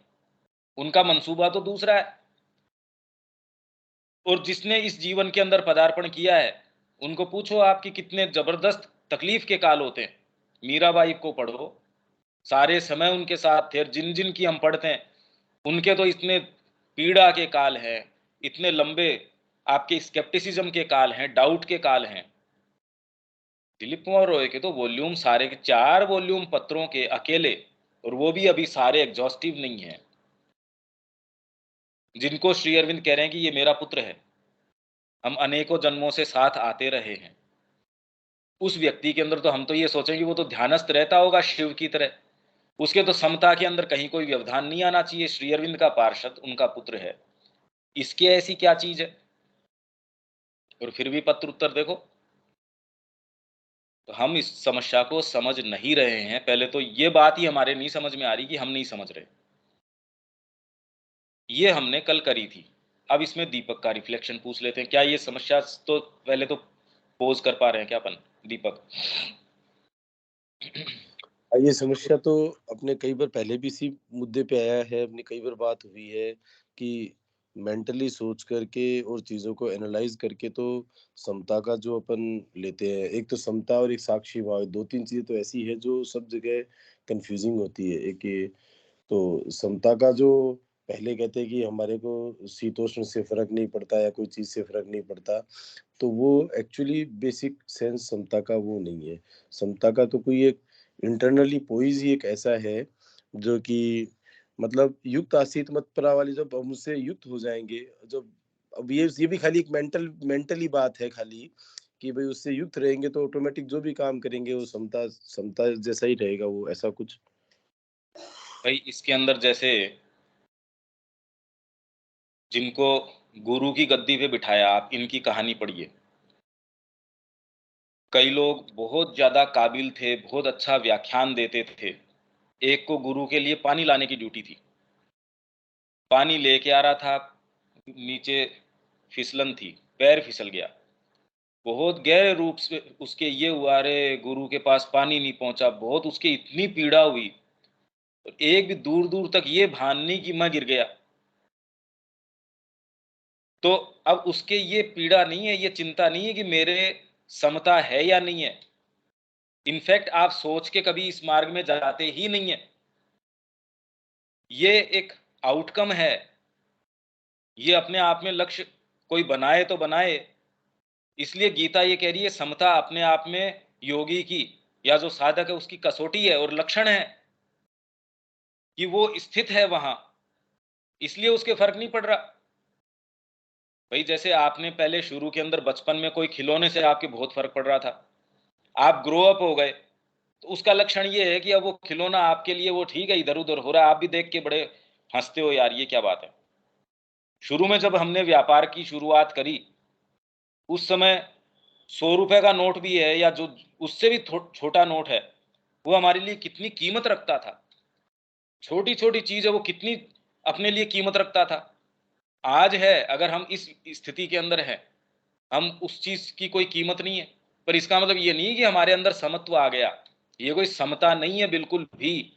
उनका मंसूबा तो दूसरा है। और जिसने इस जीवन के अंदर पदार्पण किया है, उनको पूछो आपकी कितने जबरदस्त तकलीफ के काल होते हैं। मीराबाई को पढ़ो, सारे समय उनके साथ थे। जिन जिन की हम पढ़ते हैं उनके तो इतने पीड़ा के काल हैं, इतने लंबे आपके स्केप्टिसिज्म के काल हैं, डाउट के काल हैं। दिलीप कुमार रॉय के तो वॉल्यूम, सारे के 4 वॉल्यूम पत्रों के अकेले, और वो भी अभी सारे एग्जॉस्टिव नहीं है। जिनको श्री अरविंद कह रहे हैं कि ये मेरा पुत्र है, हम अनेकों जन्मों से साथ आते रहे हैं, उस व्यक्ति के अंदर तो हम तो ये सोचें कि वो तो ध्यानस्थ रहता होगा शिव की तरह। उसके तो समता के अंदर कहीं कोई व्यवधान नहीं आना चाहिए। श्री अरविंद का पार्षद उनका पुत्र है, इसके ऐसी क्या चीज है? और फिर भी पत्र उत्तर देखो। तो हम इस समस्या को समझ नहीं रहे हैं। पहले तो ये बात ही हमारे नहीं समझ में आ रही कि हम नहीं समझ रहे। ये हमने कल करी थी। अब इसमें दीपक का रिफ्लेक्शन पूछ लेते हैं। क्या ये समस्या, तो पहले तो पोज कर पा रहे हैं क्या अपन? दीपक, ये समस्या तो अपने कई बार पहले भी इसी मुद्दे पे आया है, अपनी कई बार बात हुई है कि मेंटली सोच करके और चीजों को एनालाइज करके तो समता का जो अपन लेते हैं, एक तो समता और एक साक्षी भाव, 2-3 चीजें तो ऐसी है जो सब जगह कंफ्यूजिंग होती है। एक ये तो समता का जो पहले कहते हैं कि हमारे को शीतोष्ण से फर्क नहीं पड़ता या कोई चीज से फर्क नहीं पड़ता, तो वो एक्चुअली बेसिक सेंस समता का वो नहीं है। समता का तो कोई एक इंटरनली पोइज ही एक ऐसा है जो कि मतलब युक्त आसीत मत परा वाली, जब हम उससे युक्त हो जाएंगे, जब अब ये भी खाली एक मेंटली बात है खाली, कि भाई उससे युक्त रहेंगे तो ऑटोमेटिक जो भी काम करेंगे वो समता समता जैसा ही रहेगा, वो ऐसा कुछ। भाई इसके अंदर जैसे जिनको गुरु की गद्दी पे बिठाया, आप इनकी कहानी पढ़िए। कई लोग बहुत ज्यादा काबिल थे, बहुत अच्छा व्याख्यान देते थे। एक को गुरु के लिए पानी लाने की ड्यूटी थी। पानी लेके आ रहा था, नीचे फिसलन थी, पैर फिसल गया। बहुत गहरे रूप से उसके ये हुआ, रे गुरु के पास पानी नहीं पहुंचा। बहुत उसकी इतनी पीड़ा हुई, और एक भी दूर दूर तक ये भान नहीं कि मैं गिर गया। तो अब उसके ये पीड़ा नहीं है, ये चिंता नहीं है कि मेरे समता है या नहीं है। इनफैक्ट आप सोच के कभी इस मार्ग में जाते ही नहीं है। ये एक आउटकम है। ये अपने आप में लक्ष्य कोई बनाए तो बनाए। इसलिए गीता ये कह रही है समता अपने आप में योगी की या जो साधक है उसकी कसौटी है और लक्षण है कि वो स्थित है वहां, इसलिए उसके फर्क नहीं पड़ रहा। भाई जैसे आपने पहले शुरू के अंदर बचपन में कोई खिलौने से आपके बहुत फर्क पड़ रहा था, आप ग्रो अप हो गए, तो उसका लक्षण ये है कि अब वो खिलौना आपके लिए वो ठीक है, इधर उधर हो रहा है, आप भी देख के बड़े हंसते हो, यार ये क्या बात है। शुरू में जब हमने व्यापार की शुरुआत करी, उस समय 100 रुपए का नोट भी है या जो उससे भी छोटा नोट है, वो हमारे लिए कितनी कीमत रखता था। छोटी छोटी चीज है वो कितनी अपने लिए कीमत रखता था। आज है, अगर हम इस स्थिति के अंदर है, हम उस चीज की कोई कीमत नहीं है। पर इसका मतलब ये नहीं कि हमारे अंदर समत्व आ गया। ये कोई समता नहीं है बिल्कुल भी।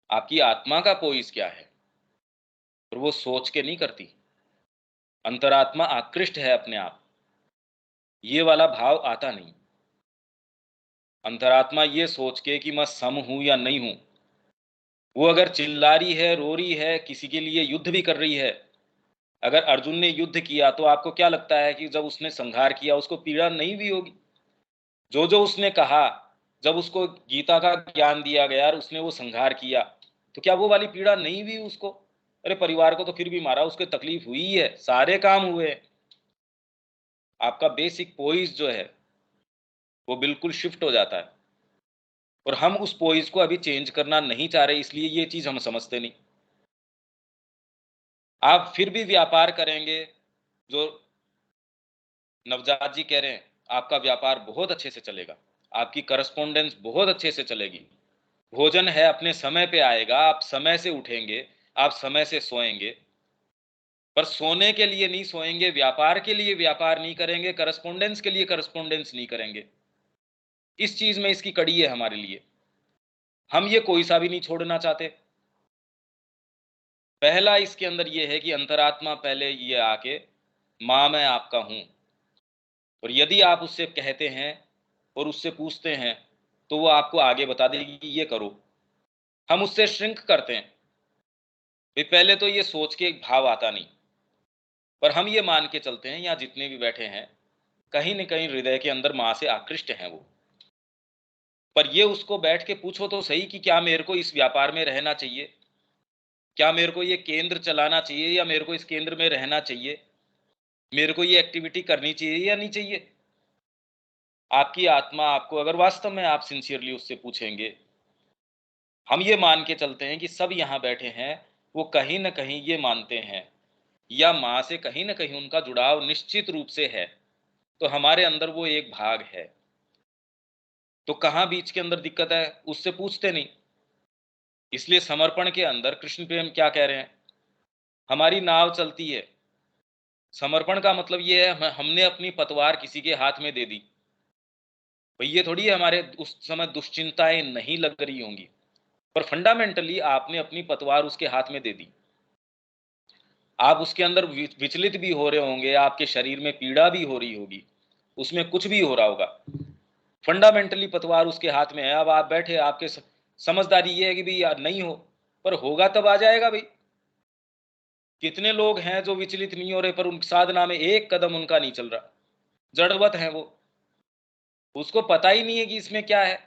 आपकी आत्मा का पोइस क्या है, और वो सोच के नहीं करती। अंतरात्मा आकृष्ट है अपने आप, ये वाला भाव आता नहीं। अंतरात्मा ये सोच के कि मैं सम हूं या नहीं हूं। वो अगर चिल्ला रही है, रो रही है, किसी के लिए युद्ध भी कर रही है। अगर अर्जुन ने युद्ध किया तो आपको क्या लगता है कि जब उसने संहार किया उसको पीड़ा नहीं भी होगी? जो जो उसने कहा, जब उसको गीता का ज्ञान दिया गया और उसने वो संहार किया, तो क्या वो वाली पीड़ा नहीं हुई उसको? अरे परिवार को तो फिर भी मारा, उसको तकलीफ हुई है, सारे काम हुए। आपका बेसिक पोइस जो है वो बिल्कुल शिफ्ट हो जाता है, और हम उस पोइस को अभी चेंज करना नहीं चाह रहे, इसलिए ये चीज हम समझते नहीं। आप फिर भी व्यापार करेंगे, जो नवजात जी कह रहे हैं, आपका व्यापार बहुत अच्छे से चलेगा, आपकी करस्पॉन्डेंस बहुत अच्छे से चलेगी। भोजन है अपने समय पे आएगा, आप समय से उठेंगे, आप समय से सोएंगे। पर सोने के लिए नहीं सोएंगे, व्यापार के लिए व्यापार नहीं करेंगे, करस्पोंडेंस के लिए करस्पोंडेंस नहीं करेंगे। इस चीज में इसकी कड़ी है हमारे लिए। हम ये कोई सा भी नहीं छोड़ना चाहते। पहला इसके अंदर ये है कि अंतरात्मा पहले ये आके मां मैं आपका हूं, और यदि आप उससे कहते हैं और उससे पूछते हैं तो वो आपको आगे बता देगी कि ये करो। हम उससे श्रिंक करते हैं। पहले तो ये सोच के भाव आता नहीं, पर हम ये मान के चलते हैं, यहाँ जितने भी बैठे हैं कहीं न कहीं हृदय के अंदर मां से आकृष्ट हैं वो। पर ये उसको बैठ के पूछो तो सही कि क्या मेरे को इस व्यापार में रहना चाहिए, क्या मेरे को ये केंद्र चलाना चाहिए, या मेरे को इस केंद्र में रहना चाहिए, मेरे को ये एक्टिविटी करनी चाहिए या नहीं चाहिए। आपकी आत्मा आपको, अगर वास्तव में आप सिंसियरली उससे पूछेंगे, हम ये मान के चलते हैं कि सब यहाँ बैठे हैं वो कहीं ना कहीं ये मानते हैं, या माँ से कहीं ना कहीं उनका जुड़ाव निश्चित रूप से है, तो हमारे अंदर वो एक भाग है। तो कहाँ बीच के अंदर दिक्कत है, उससे पूछते नहीं। इसलिए समर्पण के अंदर कृष्ण प्रेम क्या कह रहे हैं, हमारी नाव चलती है। समर्पण का मतलब ये है हमने अपनी पतवार किसी के हाथ में दे दी। भाई ये थोड़ी है हमारे उस समय दुश्चिंताएं नहीं लग रही होंगी, पर फंडामेंटली आपने अपनी पतवार उसके हाथ में दे दी। आप उसके अंदर विचलित भी हो रहे होंगे, आपके शरीर में पीड़ा भी हो रही होगी, उसमें कुछ भी हो रहा होगा, फंडामेंटली पतवार उसके हाथ में है। अब आप बैठे, आपके समझदारी ये है कि भाई यार नहीं हो, पर होगा तब आ जाएगा भाई। कितने लोग हैं जो विचलित नहीं हो रहे, पर उन साधना में एक कदम उनका नहीं चल रहा, जड़वत है वो, उसको पता ही नहीं है कि इसमें क्या है।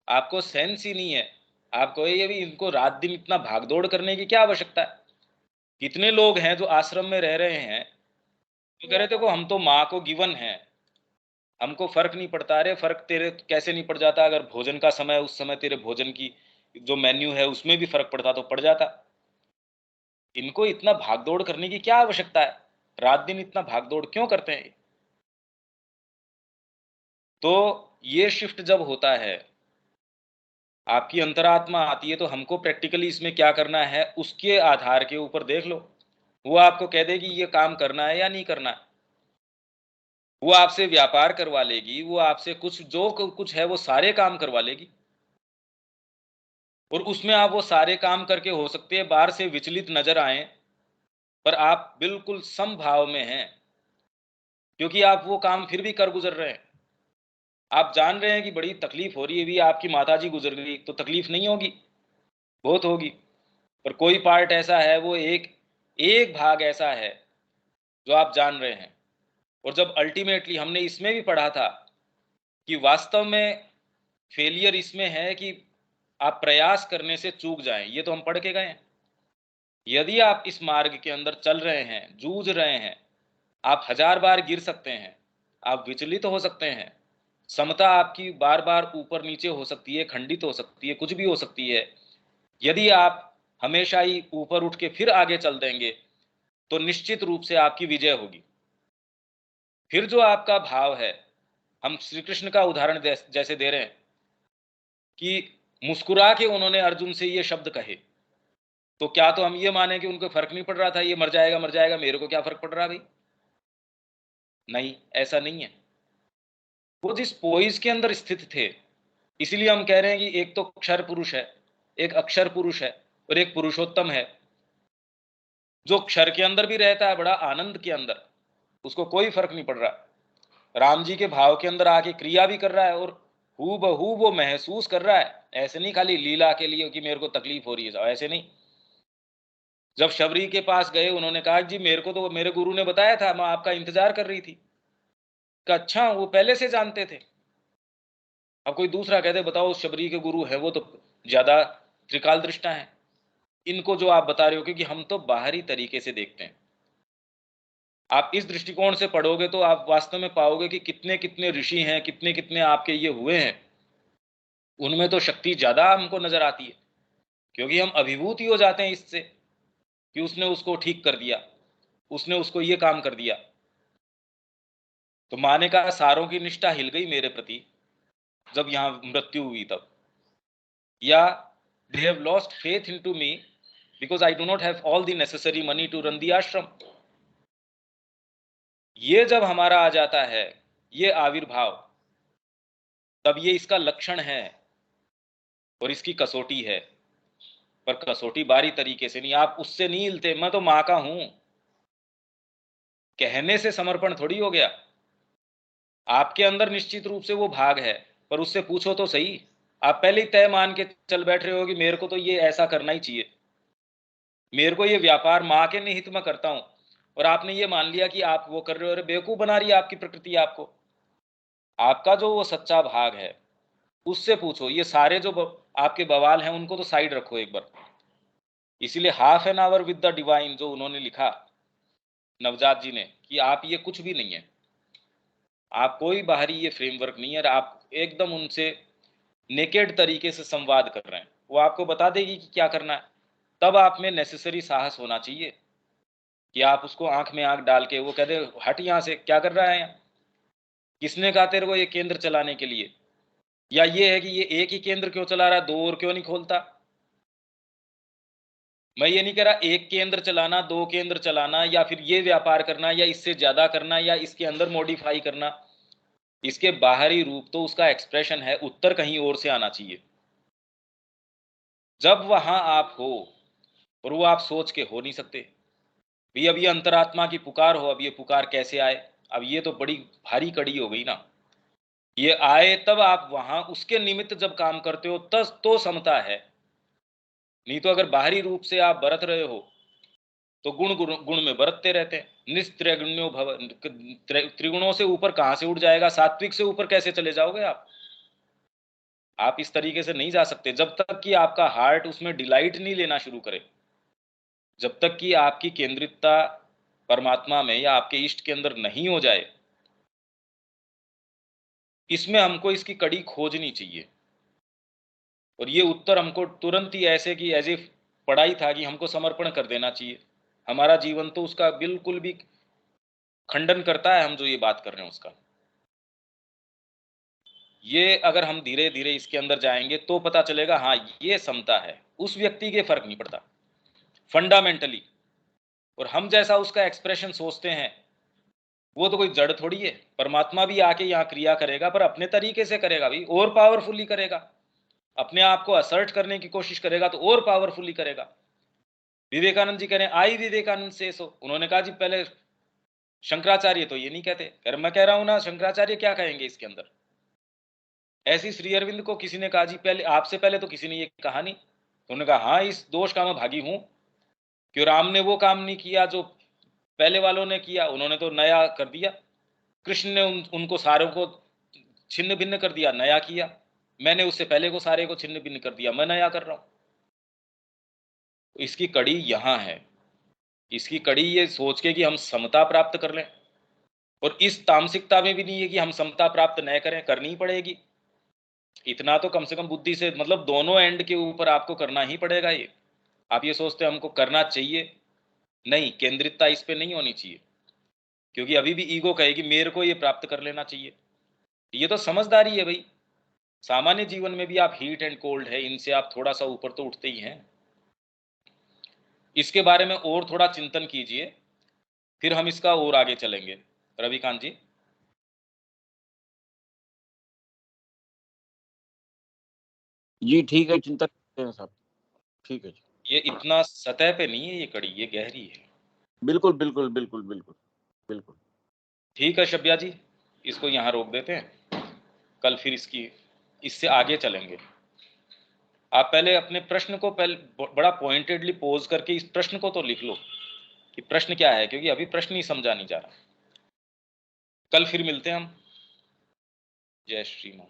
आपको सेंस ही नहीं है, आपको ये भी इनको रात दिन इतना भागदौड़ करने की क्या आवश्यकता है। कितने लोग हैं जो आश्रम में रह रहे हैं तो कह रहे थे को हम तो माँ को गिवन है, हमको फर्क नहीं पड़ता। अरे फर्क तेरे कैसे नहीं पड़ जाता, अगर भोजन का समय उस समय तेरे भोजन की जो मेन्यू है उसमें भी फर्क पड़ता तो पड़ जाता। इनको इतना भागदौड़ करने की क्या आवश्यकता है, रात दिन इतना भागदौड़ क्यों करते हैं। तो ये शिफ्ट जब होता है, आपकी अंतरात्मा आती है, तो हमको प्रैक्टिकली इसमें क्या करना है उसके आधार के ऊपर देख लो। वो आपको कह देगी ये काम करना है या नहीं करना है। वो आपसे व्यापार करवा लेगी, वो आपसे कुछ जो कुछ है वो सारे काम करवा लेगी, और उसमें आप वो सारे काम करके हो सकते हैं बाहर से विचलित नजर आए, पर आप बिल्कुल समभाव में हैं, क्योंकि आप वो काम फिर भी कर गुजर रहे हैं। आप जान रहे हैं कि बड़ी तकलीफ हो रही है, भी आपकी माताजी गुजर गई तो तकलीफ नहीं होगी, बहुत होगी, पर कोई पार्ट ऐसा है, वो एक एक भाग ऐसा है जो आप जान रहे हैं। और जब अल्टीमेटली हमने इसमें भी पढ़ा था कि वास्तव में फेलियर इसमें है कि आप प्रयास करने से चूक जाएं, ये तो हम पढ़ के गए हैं। यदि आप इस मार्ग के अंदर चल रहे हैं, जूझ रहे हैं, आप 1000 बार गिर सकते हैं, आप विचलित हो सकते हैं, समता आपकी बार बार ऊपर नीचे हो सकती है, खंडित हो सकती है, कुछ भी हो सकती है। यदि आप हमेशा ही ऊपर उठ के फिर आगे चल देंगे तो निश्चित रूप से आपकी विजय होगी। फिर जो आपका भाव है, हम श्री कृष्ण का उदाहरण जैसे दे रहे हैं कि मुस्कुरा के उन्होंने अर्जुन से ये शब्द कहे, तो क्या तो हम ये माने कि उनको फर्क नहीं पड़ रहा था, ये मर जाएगा, मेरे को क्या फर्क पड़ रहा भाई। नहीं, ऐसा नहीं है। वो जिस पोइज के अंदर स्थित थे, इसलिए हम कह रहे हैं कि एक तो क्षर पुरुष है, एक अक्षर पुरुष है, और एक पुरुषोत्तम है। जो क्षर के अंदर भी रहता है बड़ा आनंद के अंदर, उसको कोई फर्क नहीं पड़ रहा, राम जी के भाव के अंदर आके क्रिया भी कर रहा है, और हू बहू वो महसूस कर रहा है। ऐसे नहीं खाली लीला के लिए कि मेरे को तकलीफ हो रही है, ऐसे नहीं। जब शबरी के पास गए, उन्होंने कहा जी मेरे को तो मेरे गुरु ने बताया था, मैं आपका इंतजार कर रही थी। कहा अच्छा, वो पहले से जानते थे। अब कोई दूसरा कहते बताओ शबरी के गुरु है वो तो ज्यादा त्रिकाल दृष्टा है, इनको जो आप बता रहे हो, क्योंकि हम तो बाहरी तरीके से देखते हैं। आप इस दृष्टिकोण से पढ़ोगे तो आप वास्तव में पाओगे कि कितने कितने ऋषि हैं, कितने कितने आपके ये हुए हैं, उनमें तो शक्ति ज्यादा हमको नजर आती है, क्योंकि हम अभिभूत ही हो जाते हैं इससे कि उसने उसको ठीक कर दिया, उसने उसको ये काम कर दिया। तो माने का सारों की निष्ठा हिल गई मेरे प्रति जब यहां मृत्यु हुई तब, या they have lost faith into me, because I do not have all the necessary money to run the ashram. ये जब हमारा आ जाता है, ये आविर्भाव, तब ये इसका लक्षण है और इसकी कसौटी है। पर कसौटी बारी तरीके से नहीं, आप उससे नहीं हिलते, मैं तो मां का हूं कहने से समर्पण थोड़ी हो गया। आपके अंदर निश्चित रूप से वो भाग है, पर उससे पूछो तो सही। आप पहले ही तय मान के चल बैठ रहे हो कि मेरे को तो ये ऐसा करना ही चाहिए, मेरे को ये व्यापार मां के निहित में करता हूं, और आपने ये मान लिया कि आप वो कर रहे हो। अरे बेवकूफ बना रही है आपकी प्रकृति आपको। आपका जो वो सच्चा भाग है उससे पूछो। ये सारे जो आपके बवाल हैं उनको तो साइड रखो एक बार। इसीलिए half an hour with the divine जो उन्होंने लिखा नवजात जी ने, कि आप ये कुछ भी नहीं है, आप कोई बाहरी ये फ्रेमवर्क नहीं है, आप एकदम उनसे नेकेड तरीके से संवाद कर रहे हैं। वो आपको बता देगी कि क्या करना है। तब आप में नेसेसरी साहस होना चाहिए कि आप उसको आंख में आंख डाल के वो कह दे हट यहां से, क्या कर रहा है यहाँ, किसने कहा तेरे को ये केंद्र चलाने के लिए, या ये है कि ये एक ही केंद्र क्यों चला रहा है, दो और क्यों नहीं खोलता। मैं ये नहीं कह रहा एक केंद्र चलाना, दो केंद्र चलाना, या फिर ये व्यापार करना, या इससे ज्यादा करना, या इसके अंदर मॉडिफाई करना। इसके बाहरी रूप तो उसका एक्सप्रेशन है, उत्तर कहीं और से आना चाहिए। जब वहां आप हो, और वो आप सोच के हो नहीं सकते भाई। अब ये अंतरात्मा की पुकार हो, अब ये पुकार कैसे आए, अब ये तो बड़ी भारी कड़ी हो गई ना। ये आए तब आप वहां उसके निमित्त जब काम करते हो तब तो समता है। नहीं तो अगर बाहरी रूप से आप बरत रहे हो तो गुण गुण गुण में बरतते रहते हैं। निस्त्रिगुण्यो भव, त्रिगुणों से ऊपर कहां से उठ जाएगा, सात्विक से ऊपर कैसे चले जाओगे आप इस तरीके से नहीं जा सकते जब तक कि आपका हार्ट उसमें डिलाइट नहीं लेना शुरू करे, जब तक कि आपकी केंद्रितता परमात्मा में या आपके इष्ट के अंदर नहीं हो जाए। इसमें हमको इसकी कड़ी खोजनी चाहिए, और ये उत्तर हमको तुरंत ही ऐसे कि एज इफ पढ़ाई था कि हमको समर्पण कर देना चाहिए। हमारा जीवन तो उसका बिल्कुल भी खंडन करता है, हम जो ये बात कर रहे हैं उसका। ये अगर हम धीरे धीरे इसके अंदर जाएंगे तो पता चलेगा, हाँ ये समता है। उस व्यक्ति के फर्क नहीं पड़ता फंडामेंटली, और हम जैसा उसका एक्सप्रेशन सोचते हैं वो तो कोई जड़ थोड़ी है। परमात्मा भी आके यहाँ क्रिया करेगा, पर अपने तरीके से करेगा भाई, और पावरफुली करेगा। अपने आप को असर्ट करने की कोशिश करेगा तो और पावरफुली करेगा। विवेकानंद जी कह रहे हैं आई विवेकानंद से सो, उन्होंने कहा जी पहले शंकराचार्य तो ये नहीं कहते, अगर मैं कह रहा हूं ना शंकराचार्य क्या कहेंगे इसके अंदर। ऐसी श्री अरविंद को किसी ने कहा जी पहले आपसे पहले तो किसी ने ये कहा नहीं, तो उन्होंने कहा हाँ इस दोष का मैं भागी हूं, क्यों राम ने वो काम नहीं किया जो पहले वालों ने किया, उन्होंने तो नया कर दिया। कृष्ण ने उनको सारों को छिन्न भिन्न कर दिया, नया किया। मैंने उससे पहले को सारे को छिन्न भिन्न कर दिया, मैं नया कर रहा हूं। तो इसकी कड़ी यहां है, इसकी कड़ी ये सोच के कि हम समता प्राप्त कर लें, और इस तामसिकता में भी नहीं है कि हम समता प्राप्त न करें, करनी ही पड़ेगी। इतना तो कम से कम बुद्धि से, मतलब दोनों एंड के ऊपर आपको करना ही पड़ेगा। ये आप ये सोचते हैं हमको करना चाहिए, नहीं, केंद्रितता इस पे नहीं होनी चाहिए, क्योंकि अभी भी ईगो कहेगी मेरे को ये प्राप्त कर लेना चाहिए। ये तो समझदारी है भाई। सामान्य जीवन में भी आप हीट एंड कोल्ड है, इनसे आप थोड़ा सा ऊपर तो उठते ही हैं। इसके बारे में और थोड़ा चिंतन कीजिए, फिर हम इसका और आगे चलेंगे। रविकांत जी। जी ठीक है, चिंतन करते हैं साहब, ठीक है जी। ये इतना सतह पे नहीं है ये कड़ी, ये गहरी है। बिल्कुल बिल्कुल बिल्कुल बिल्कुल बिल्कुल। ठीक है शब्या जी, इसको यहाँ रोक देते हैं, कल फिर इससे आगे चलेंगे। आप पहले अपने प्रश्न को पहले बड़ा पॉइंटेडली पोज करके इस प्रश्न को तो लिख लो कि प्रश्न क्या है, क्योंकि अभी प्रश्न ही समझा नहीं जा रहा। कल फिर मिलते हैं हम। जय श्री राम।